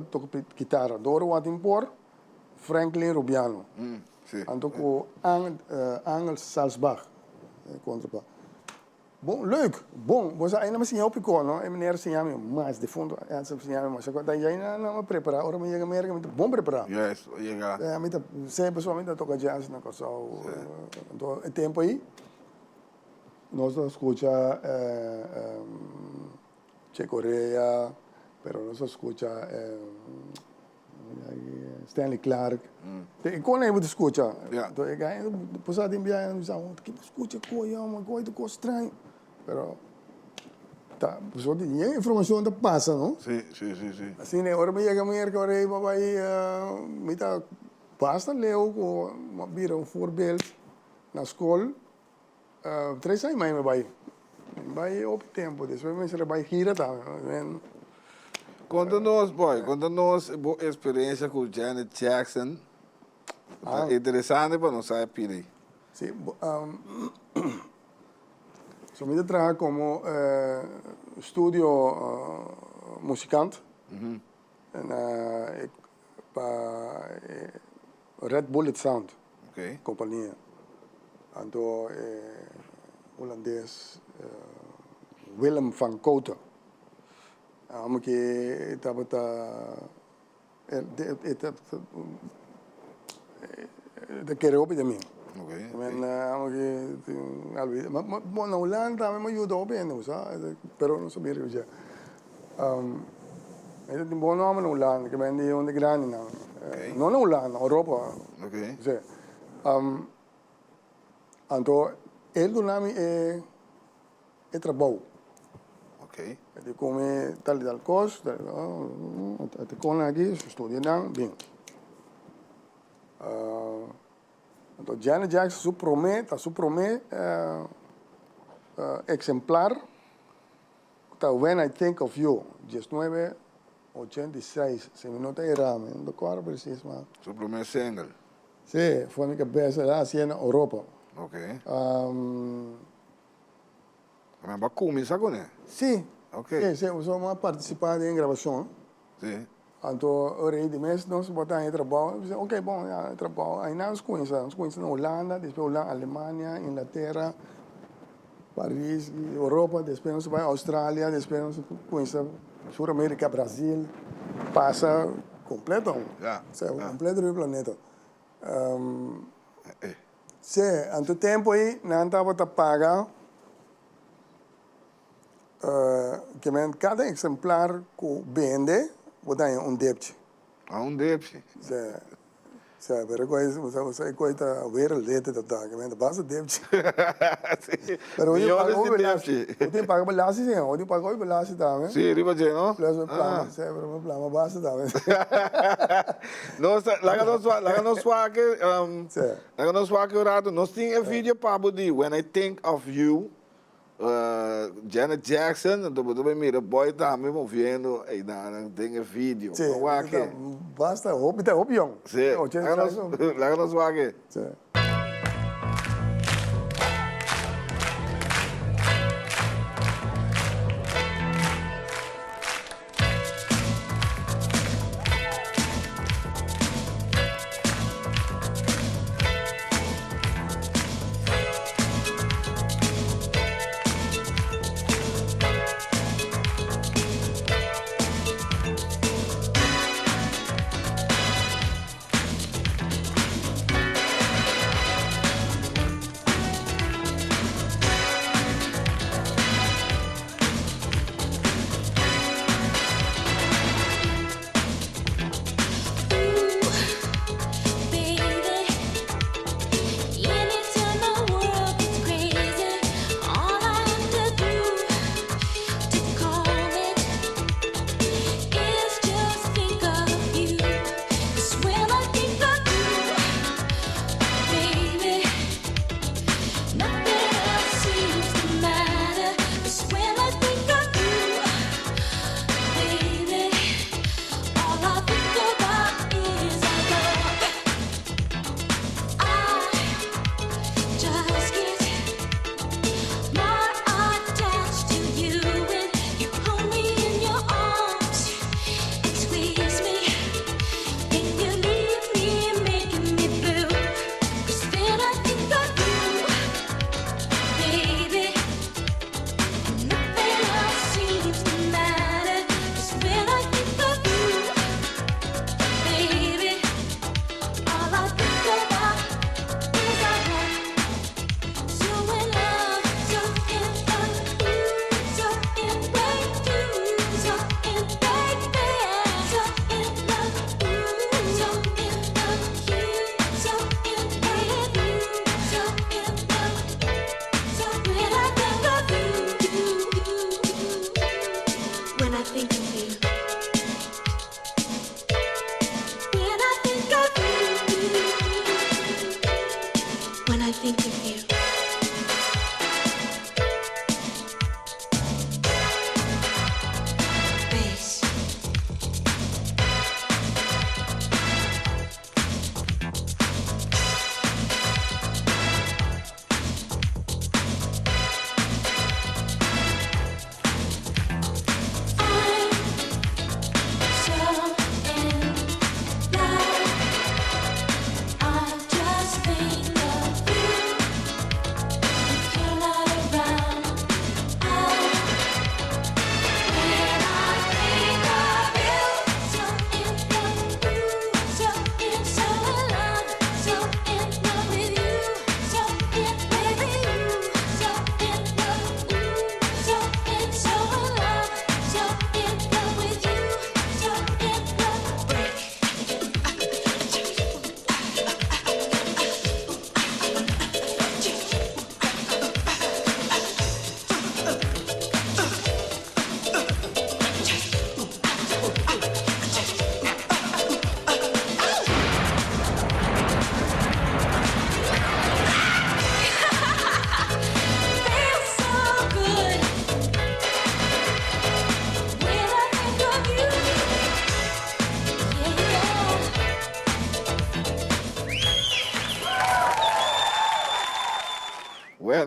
toca guitarra Doro Watty impor Franklin Rubiano então com Angel Salzbach contrapart. Bom, leuk, bom, você ainda me ensina o não? E meneer ensina me mais de fundo, essa ensina me mais. Daí ainda não me prepara, ora me chega merda, me bom preparar.
Yes, chega.
Me sempre pessoalmente toca jazz na Corsou, então o tempo aí nós escuta Che Corea, pero nós escuta Stanley Clark. E quando eu escuta, então eu depois de enviar eu disse, que escuta coisa, uma coisa estranha. Pero tá, pessoal tem informação da passa, não?
Sim.
Assim, né, ora me chega merda, ora eu vai me tá basta leu com uma bira voorbeeld na escola. 3 anos mais me vai op tempo, depois me vai gira tá.
Conta-nos, boy, conta-nos a experiência com Janet Jackson. Interessante para nós saber piri.
Sim, so me trabalha como estúdio musicante para Red Bullet Sound, companhia. Então, holandês Willem van Koten. Que estava de querer ouvir de mim. Mas na Holanda me ajudou bem, sabe? Pero não sabia o que é. Ele tem bom nome na Holanda, que vem de onde grande não. Não na Holanda, na Europa. Então, ele do nome é trabalho. Ele come tal e tal coisa, até com aqui, estuda não, bem. Então, Janet Jackson su promete exemplar. When I Think of You, 19 86, se me nota errado, não recordo preciso, mas...
Su primer single.
Sim, foi minha cabeça lá, assim, na Europa.
Ok. Mas vai começar com ele?
Sim.
Ok.
Sim, eu participar em gravação.
Sim.
Então, o rei de mês, nós botamos em trabalho. Ok, bom, ja, trabalho. Aí nós conhecemos na Holanda, depois Holanda, Alemanha, Inglaterra, Paris, Europa, depois nós vamos à Austrália, depois nós conhecemos Sul-América, Brasil. Passa completo.
Ja.
Completo do planeta. Sim, anto tempo aí, não estava a pagar que cada exemplar que vende, botar um débito.
Débito?
Sim, pero coisa wereld dat daar, que basta débito. Pero hoje paga belasting, sim, hoje paga o belasting também.
Sim, riba je, não?
Plus o plano, sim, pero o plano basta também.
Nós rato, nós temos vídeo para body. When I think of you, Janet Jackson, então mira, boy também moviendo, aí tem vídeo.
Sim, basta, hope young.
Sim, nós aqui.
Sim.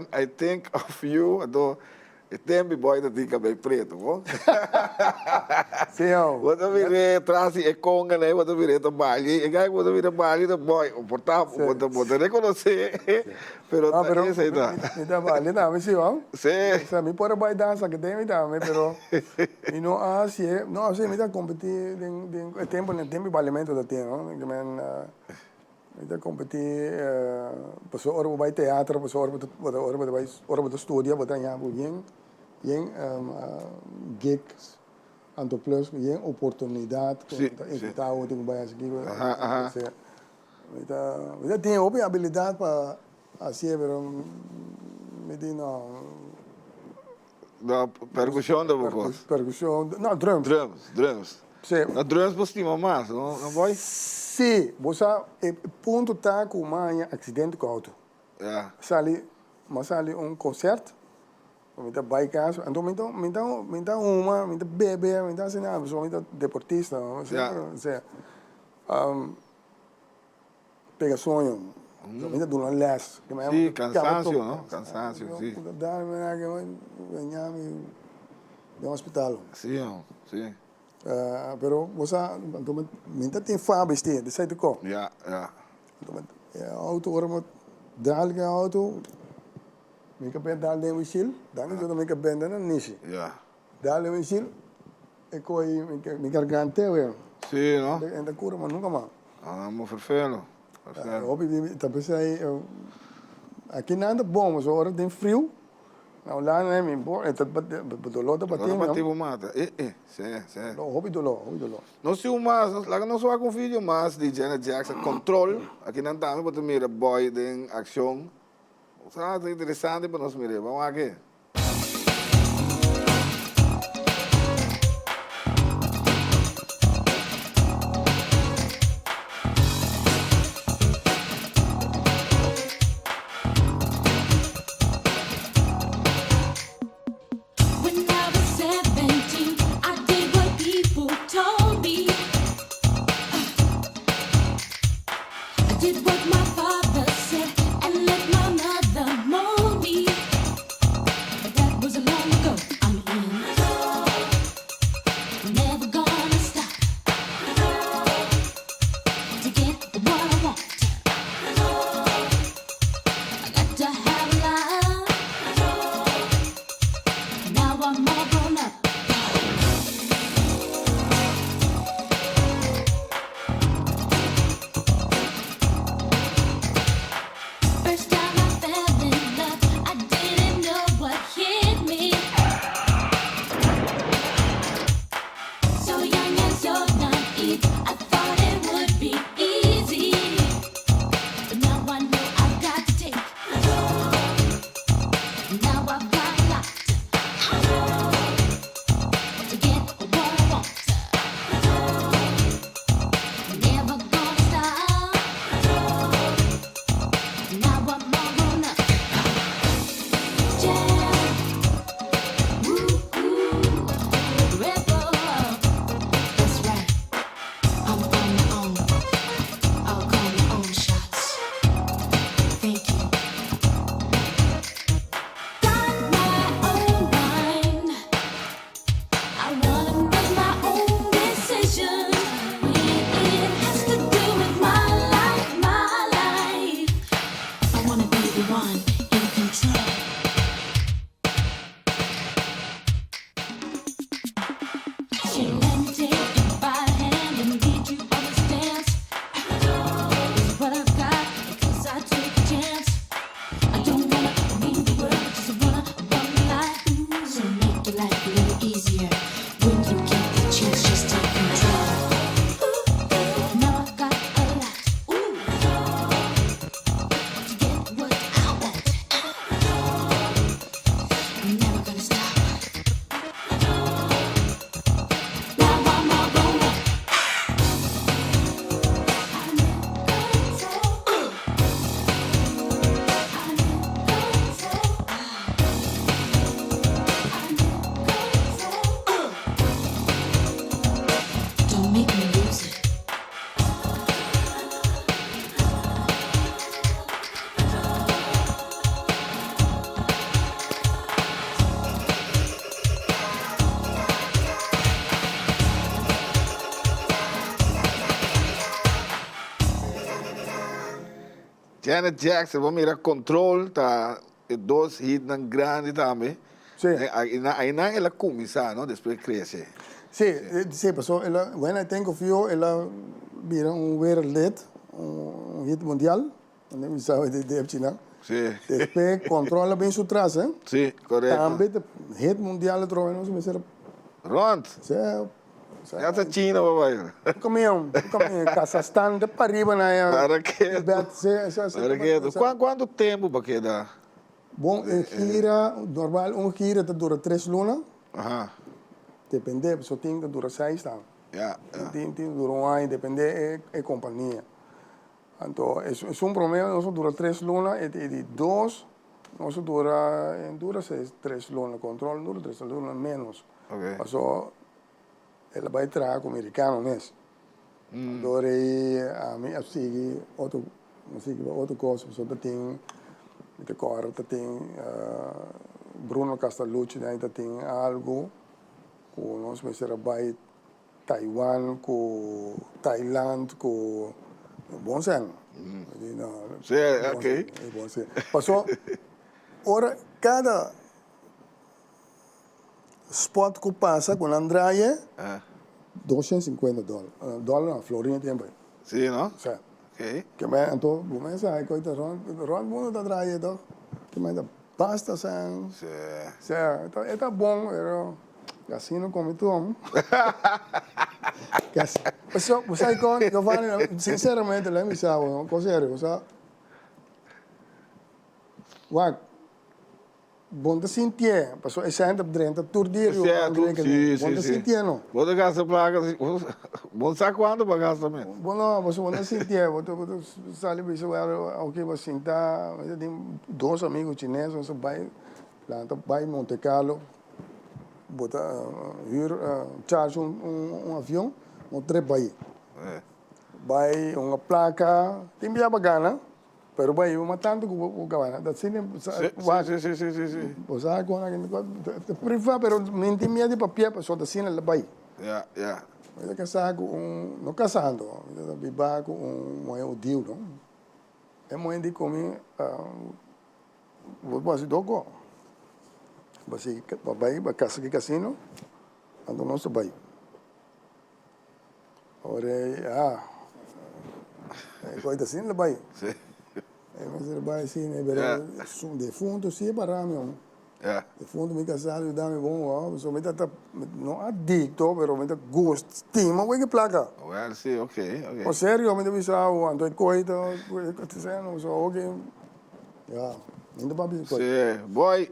when I think of you, tempo boy dat ik bij preto, hoor.
Sim,
Wat we weer trasi e conga, né? Wat we weer te Bali. E kijk wat we weer te Bali, de boy, portável, wat de reconhecer. Pero essa aí tá.
Então, vale, não, mas sim, ó.
Sim.
Sabe, por aí dança que tem, pero e não assim, não assim, me dá competir, tempo valimento da tem, não? Que men, me dá competir, pessoa hora vai teatro, pessoa hora vai estudar, vai ganhar bem, gigs, anto plus, bem oportunidade, que está o tem vai aqui, me dá tem habilidade para assim, pero me diz não.
Da percussão da voz.
Percussão, não, drums. Sim.
Na drums você estima mais, não vai?
Sim, você ponto tá com uma acidente com auto.
Ja.
Sali concerto, me dá bike caso, então me dá bebê, me dá assim, me dá deportista, pega sonho. Me dá dor less.
Sim, cansaço, não? Cansaço, sim.
Ganhar-me de hospital.
Sim, sim.
Pero você, me tem fábrica, este, de sair co.
Ja.
Auto, ormo, dadelijk auto, me kan ben dadelijk wissel, dan is het me kan ben dan nishi.
Ja.
Dadelijk wissel, ik gooi, me kan garanteren weer.
Sim, não?
En dat koeren maar nunca maar.
Maar vervelend.
Hoop je, dat is aqui nada bom, mas agora tem frio. Nou, lá não é me embora, dolor da bater.
Bater mata. Sim.
Hobby dolor.
Não se mas, lá não só com vídeo, mas de Janet Jackson control, aqui não tá, mas mira boy em ação. Sabe, é interessante para nós mirar. Vamos aqui.
Did what my father said and let my mother mold me.
Janet Jackson, vamos mirar control, tá, dois hits grande também.
Sim.
Aí não ela começa, não? Depois cresce.
Sí, pasó. When I think of you, ela vira wereldhit, hit mundial. Nem sabe de China.
Sim.
Depois controla bem sua traça, hein?
Sim, correto.
Também hit mundial trouxe não se me será.
Rond. Já está China, papai.
Caminhão, Cazaquistão, de para arriba na
Para quê? Quanto tempo para que dá?
Bom, gira, normal, gira dura 3 lunas.
Aham.
Depende, só tem que dura 6 tá. Tem dura um ano, depende da companhia. Então, é problema, nós dura 3 lunas, e 2, nós dura 3 lunas, controle dura 3 lunas menos.
Ok.
Então, ela vai trazer com o americano mesmo. Então, a minha sigue outra coisa, só tem tem Bruno Castellucci, tem algo com nós vai ser vai Taiwan, com Tailândia, com bom sen.
Sim, ok.
Bom sen. Passou, ora cada spot que passa com Andrade, $250. Dólar na Florinha também.
Sim, não?
Sim.
Ok.
Que mais então, começa a coisa ron mundo da Andrade então. Que mais basta sen.
Sim.
Então, é bom, pero casino come tu. Você Giovanni, sinceramente, lei mi sa, cos'era, cosa? Guarda, bom da sentir, passou esse ano drenta turdir eu bom da sentir não.
Bom da gasta placa, bom sabe quando para gastar mesmo.
Bom não, você bom da sentir, você sabe isso o que você sentar, tem 2 amigos chineses, você vai Monte Carlo, bota charge avião, não trebai. Vai uma placa, tem bem bacana. Pero vai uma tanto que o gawana da cine
sim.
o sabe quando a priva pero menti mia de papel para só da cine lá vai ele casado não casando ele viva com um dio não é muito de comer vou fazer dogo basi vai casa que casino ando não se vai ora coisa assim lá vai mas ele vai assim, né? De fundo, sim, para mim. De fundo, me casado, dá-me bom, só me tá não adicto, pero me tá gosto, estima, o que placa.
Well, sim, ok.
O sério, me deve saber, ando coito, dizendo, só ok. Ainda para ver.
Sim, boy,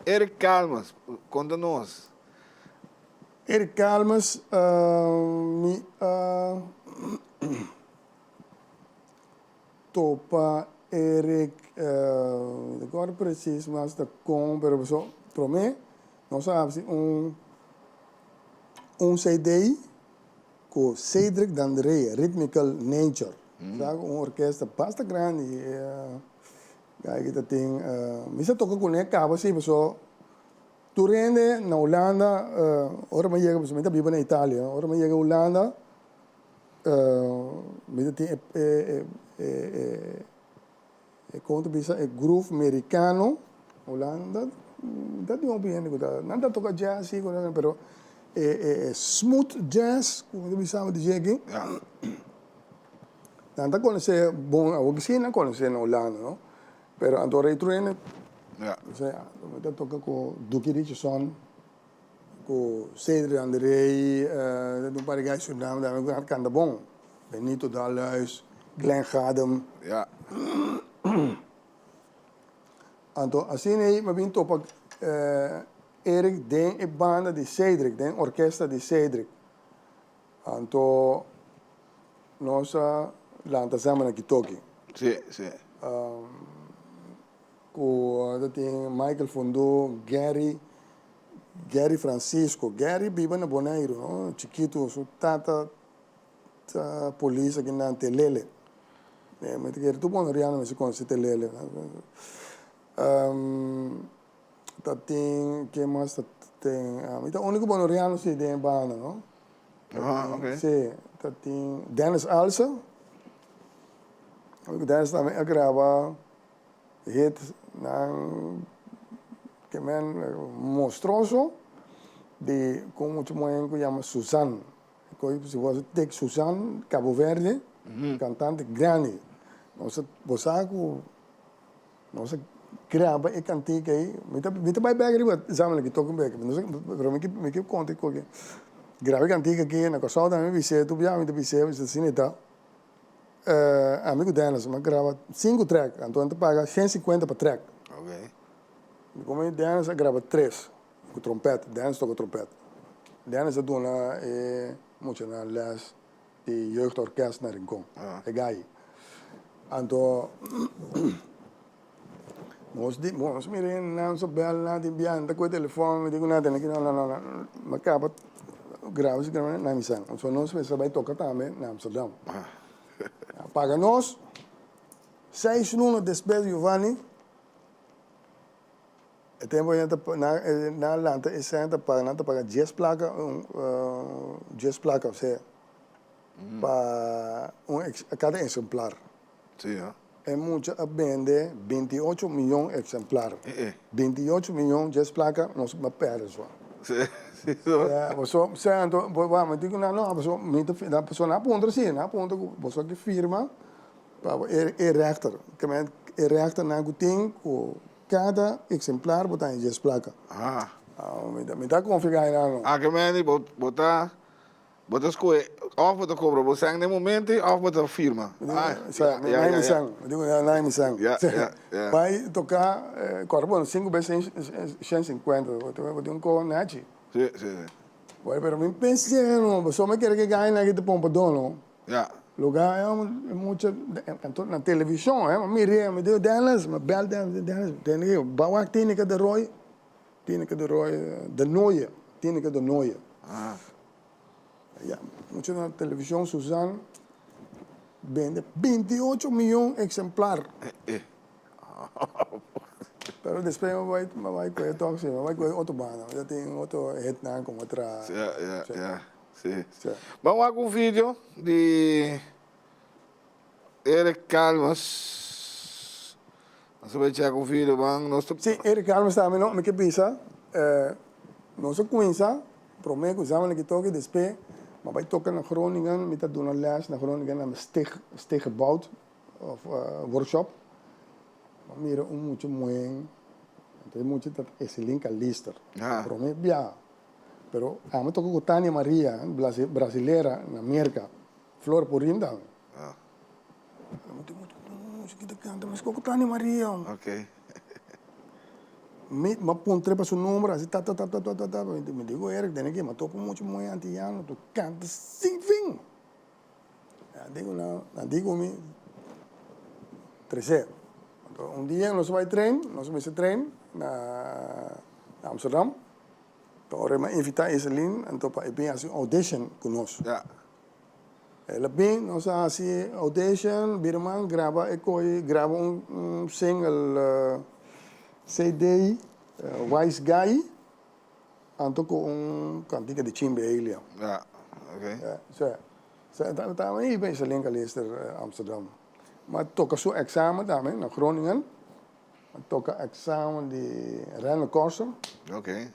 Eric Calmas, conta-nos.
Eric Calmas, topa Eric, agora preciso mais da compra, só para mim, nós sabemos CD com Cedric D'Andrea, Rhythmical Nature, sabe, uma orquestra bastante grande, aí que tem, me se toca com ele, acaba assim, só tu rende na Holanda, ora me chega, me vivo na Itália, ora me chega na Holanda, me tem conta bisa groove americano Holanda da di bem nada toca jazz sim pero smooth jazz como bisa de jegue nada conhece bom a oficina conhece na Holanda não pero agora aí treina me toca com Duke Richardson com Cedric Andrei de um par de gajos Suriname da canta bom Benito Dallas Glenn Gadam. Então, assim aí, me vim topa Eric tem a banda de Cedric, tem orquestra de Cedric. Então, nós lançamos aqui toque.
Sim.
Tem Michael Fondo, Gary Francisco. Gary vive na Bonaire, não? Chiquito, sua tata polícia aqui na Telele. Mas que tu bom Riano me se conhece Telele. Tem que mais tem, então o único bom Riano se tem banda, não?
Ok.
Sim, tem Dennis Alsa. Daar staan we grava hit nang que men monstruoso de como muito muito que chama Susan. Se você tem Susan Cabo Verde, cantante grande. Nossa grava e cantica aí. Mita vai pegar ali, exame que toca bem. Pero me que conta que grava cantica aqui na costa também você tu já me você assim tá. Amigo Dennis, mas grava 5 tracks, então a gente paga 150 para track.
Ok.
Como Dennis grava 3 com trompete, Dennis toca trompete. Dennis doet muito na les de jeugdorkest naar Rincon. É gai. Então nós miramos não só bela lá de bian, tá com o telefone, digo nada, não, mas acaba grava se grava na missão. Então nós vai tocar também na Amsterdam. Paga nós 6 lunas depois Giovanni. O tempo na lanta é sempre paga 10 placas, 10 placas, ou seja, para cada exemplar.
Sim,
É muito a vender 28 milhões de exemplares. 28 milhões de 10 placas, nós vamos perder só. Mas digo, não, a pessoa na ponta, sim, na ponta, a pessoa que firma, é rechter. É rechter na guting, cada exemplar botar em 10 placas. Me dá configurado não.
Que meni botar escolher, of botar cobra, você em momento, of botar firma.
Na emissão. Vai tocar, corpo, 5 vezes 150, vou ter com net.
Sim.
Pero me pensei, não, só me quer que ganhe naquele pompadão,
não.
Lugar é muito na televisão, me ria, me deu Dallas, me bel Dallas, tem bawak Tineke de Roy, de Noia, Tineke de Noia. Muito na televisão, Suzanne, vende 28 milhões de exemplares. Pero depois vai com o toque, vai com outro banda, já tem outro hit com outra.
Sim. Vamos lá com um vídeo de Eric Calmas. Nós vamos chegar com um vídeo, vamos.
Sim, Eric Calmas também, não, me que pensa, nós conhecemos, prometo que usamos que toque depois, mas vai tocar na Groningen, me tá dando les na Groningen, na Stig gebouwd, of workshop. Maar meer muito muito, então muito esse link a lister. Prometo bem. Pero me tocou com Tânia Maria, brasileira, na América, Flor Purinda. Muito música que canta, mas com Tânia Maria.
Ok.
Me apontei para seu número, assim, me digo, Eric, tem aqui, mas toco muito antiano, tu canta sem fim. Digo-me, 13. Então, dia nós vamos treinar na Amsterdam. Então, me invitar a Iselin, então, para ir assim, audition conosco. Ela bem, nós assim, audition, Birman grava single CD, Wise Guy, então com cantiga de Chimbe Elia.
Ok.
Então, aí bem Iselin que Leicester, Amsterdam. Mas toca seu exame também, na Groningen. Toca exame de Rennen Korsen.
Ok.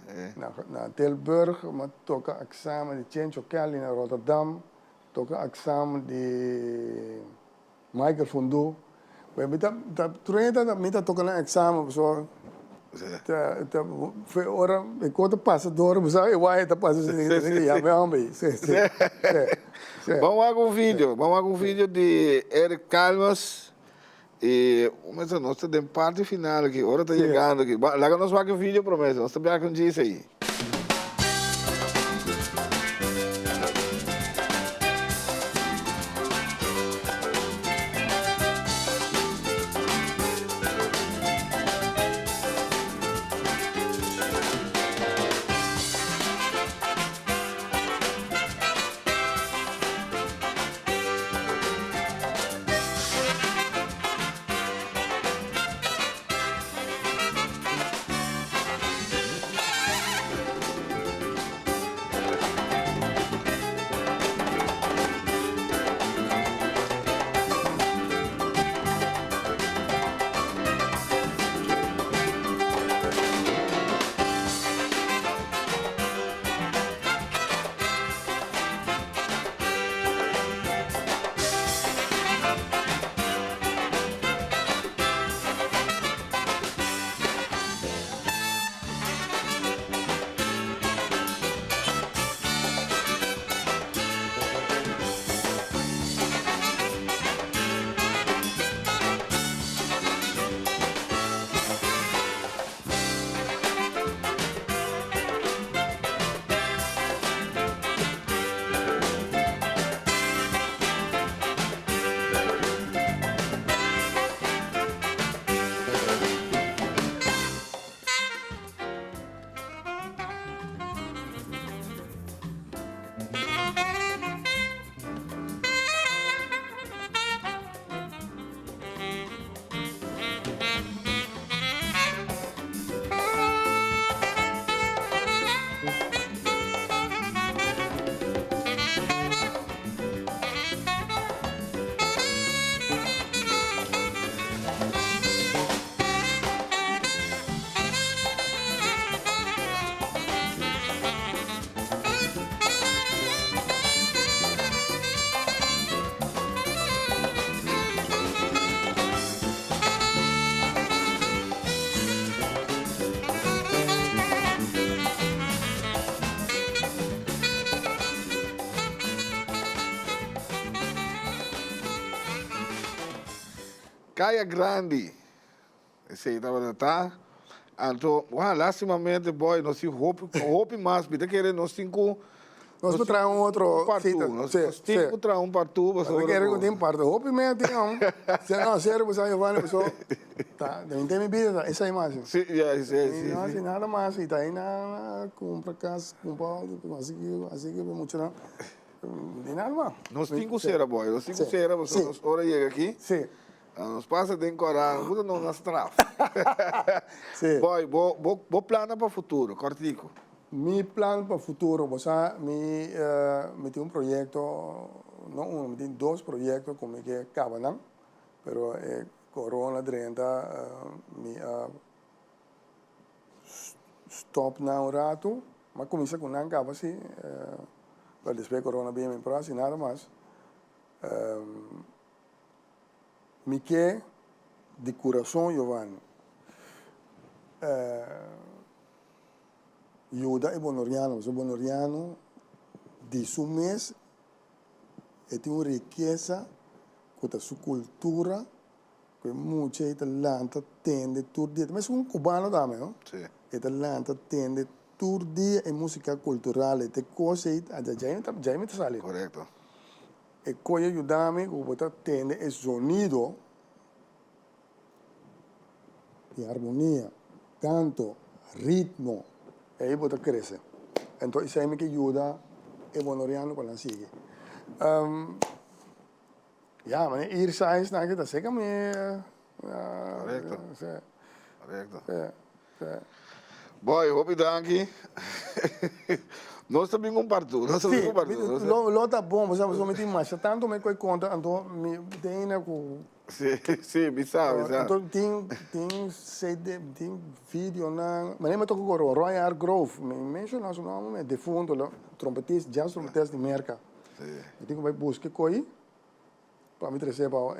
Na Tilburg, maar toca exame de Chencho Kelly naar Rotterdam. Toca exame de Michael Fondou. Maar met dat toca een exame, zo. Ik kon het passen door, maar zou je waar het passen? Ja, bij Ambi.
Vamos lá com o vídeo de Eric Calmas. E nós estamos em parte final aqui, agora está chegando aqui. Lá que nós vamos com o vídeo, promessa, nós estamos com isso aí. Caia Grande. Esse aí tá. Então, lastimamente, boy, nós temos roupa mais, porque querendo nós temos
Nós vamos trazer outro
parto, nós temos que trazer parto, mas
eu quero que tenha parte. Roupa mesmo tem se não sério, você vai levar pessoa. Tá, não tem bebida, essa imagem.
Sim, sim.
Não tem nada mais, e tá aí na compra casa, compra, assim que muito não. Não tem nada mais.
Nós temos cera, boy, nós temos cera, você nós hora chega aqui.
Sim.
Nos passa de encorar, não nas trafas.
Sim.
Boy, vou plano para o futuro, cortico.
Mi plano para o futuro, você me tem projeto, não me tem dois projetos como que acabam, mas corona 30 me stop na rato, mas começa com não acaba assim, para depois corona bem me próximo nada mais. Me quer de coração, Giovanni. Ajuda é bonoriano, sou bonoriano de seu mês e tem uma riqueza com a sua cultura, que muita Atlanta tende todo dia, mas um cubano também, não?
Sim.
Atlanta tende todo dia em música cultural, e coisa já me sale.
Correto.
E coisa ajuda-me, que tende o sonido de harmonia, canto, ritmo. E aí você cresce. Então, isso é o que ajuda o bonoriano para seguir. Mas hier zijn ze, dat zeker meer.
Correcto.
Sí.
Correcto.
Sí.
Boy, hope danke. Nós também compartilhamos. Nós também compartilhamos.
Lo tá bom, você me tem mais. Tanto me coi conta, então me tem na com.
Sim, me sabe.
Então tem CD, tem vídeo na. Mas nem me toco com Roy Hargrove. Me menciona o nome, defunto, trompetista, jazz trompetista de Merca.
Sim.
Eu tenho que buscar coi para me trazer para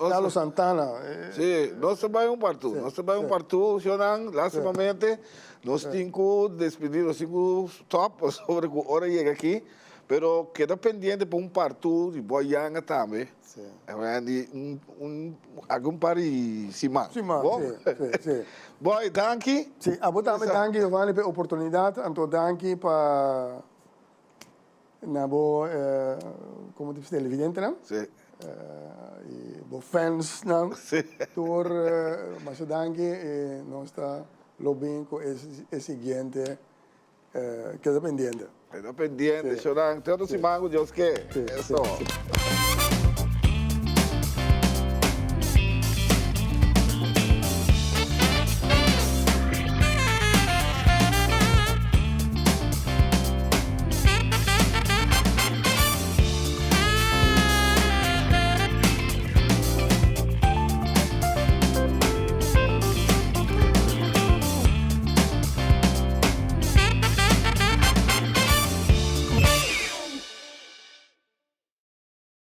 Carlos Santana.
Sim, nós trabalhamos partout. Nós trabalhamos partout, Jonan, lastimamente, nós temos que despedir, nós temos que stop sobre a hora chega aqui, pero queda pendiente para partout de Boyanga também.
Sim.
Algum pari Simão.
Sim.
Boy, danke.
Sim, também danke, Giovanni, pela oportunidade, então danke para na boa, como diz, televidente, não?
Sim.
E fans, não?
Sim.
Por, mas danke, nós está lobbying com o seguinte, queda pendiente.
Queda pendiente, Jonan. Todos Simão, Deus quer. Isso.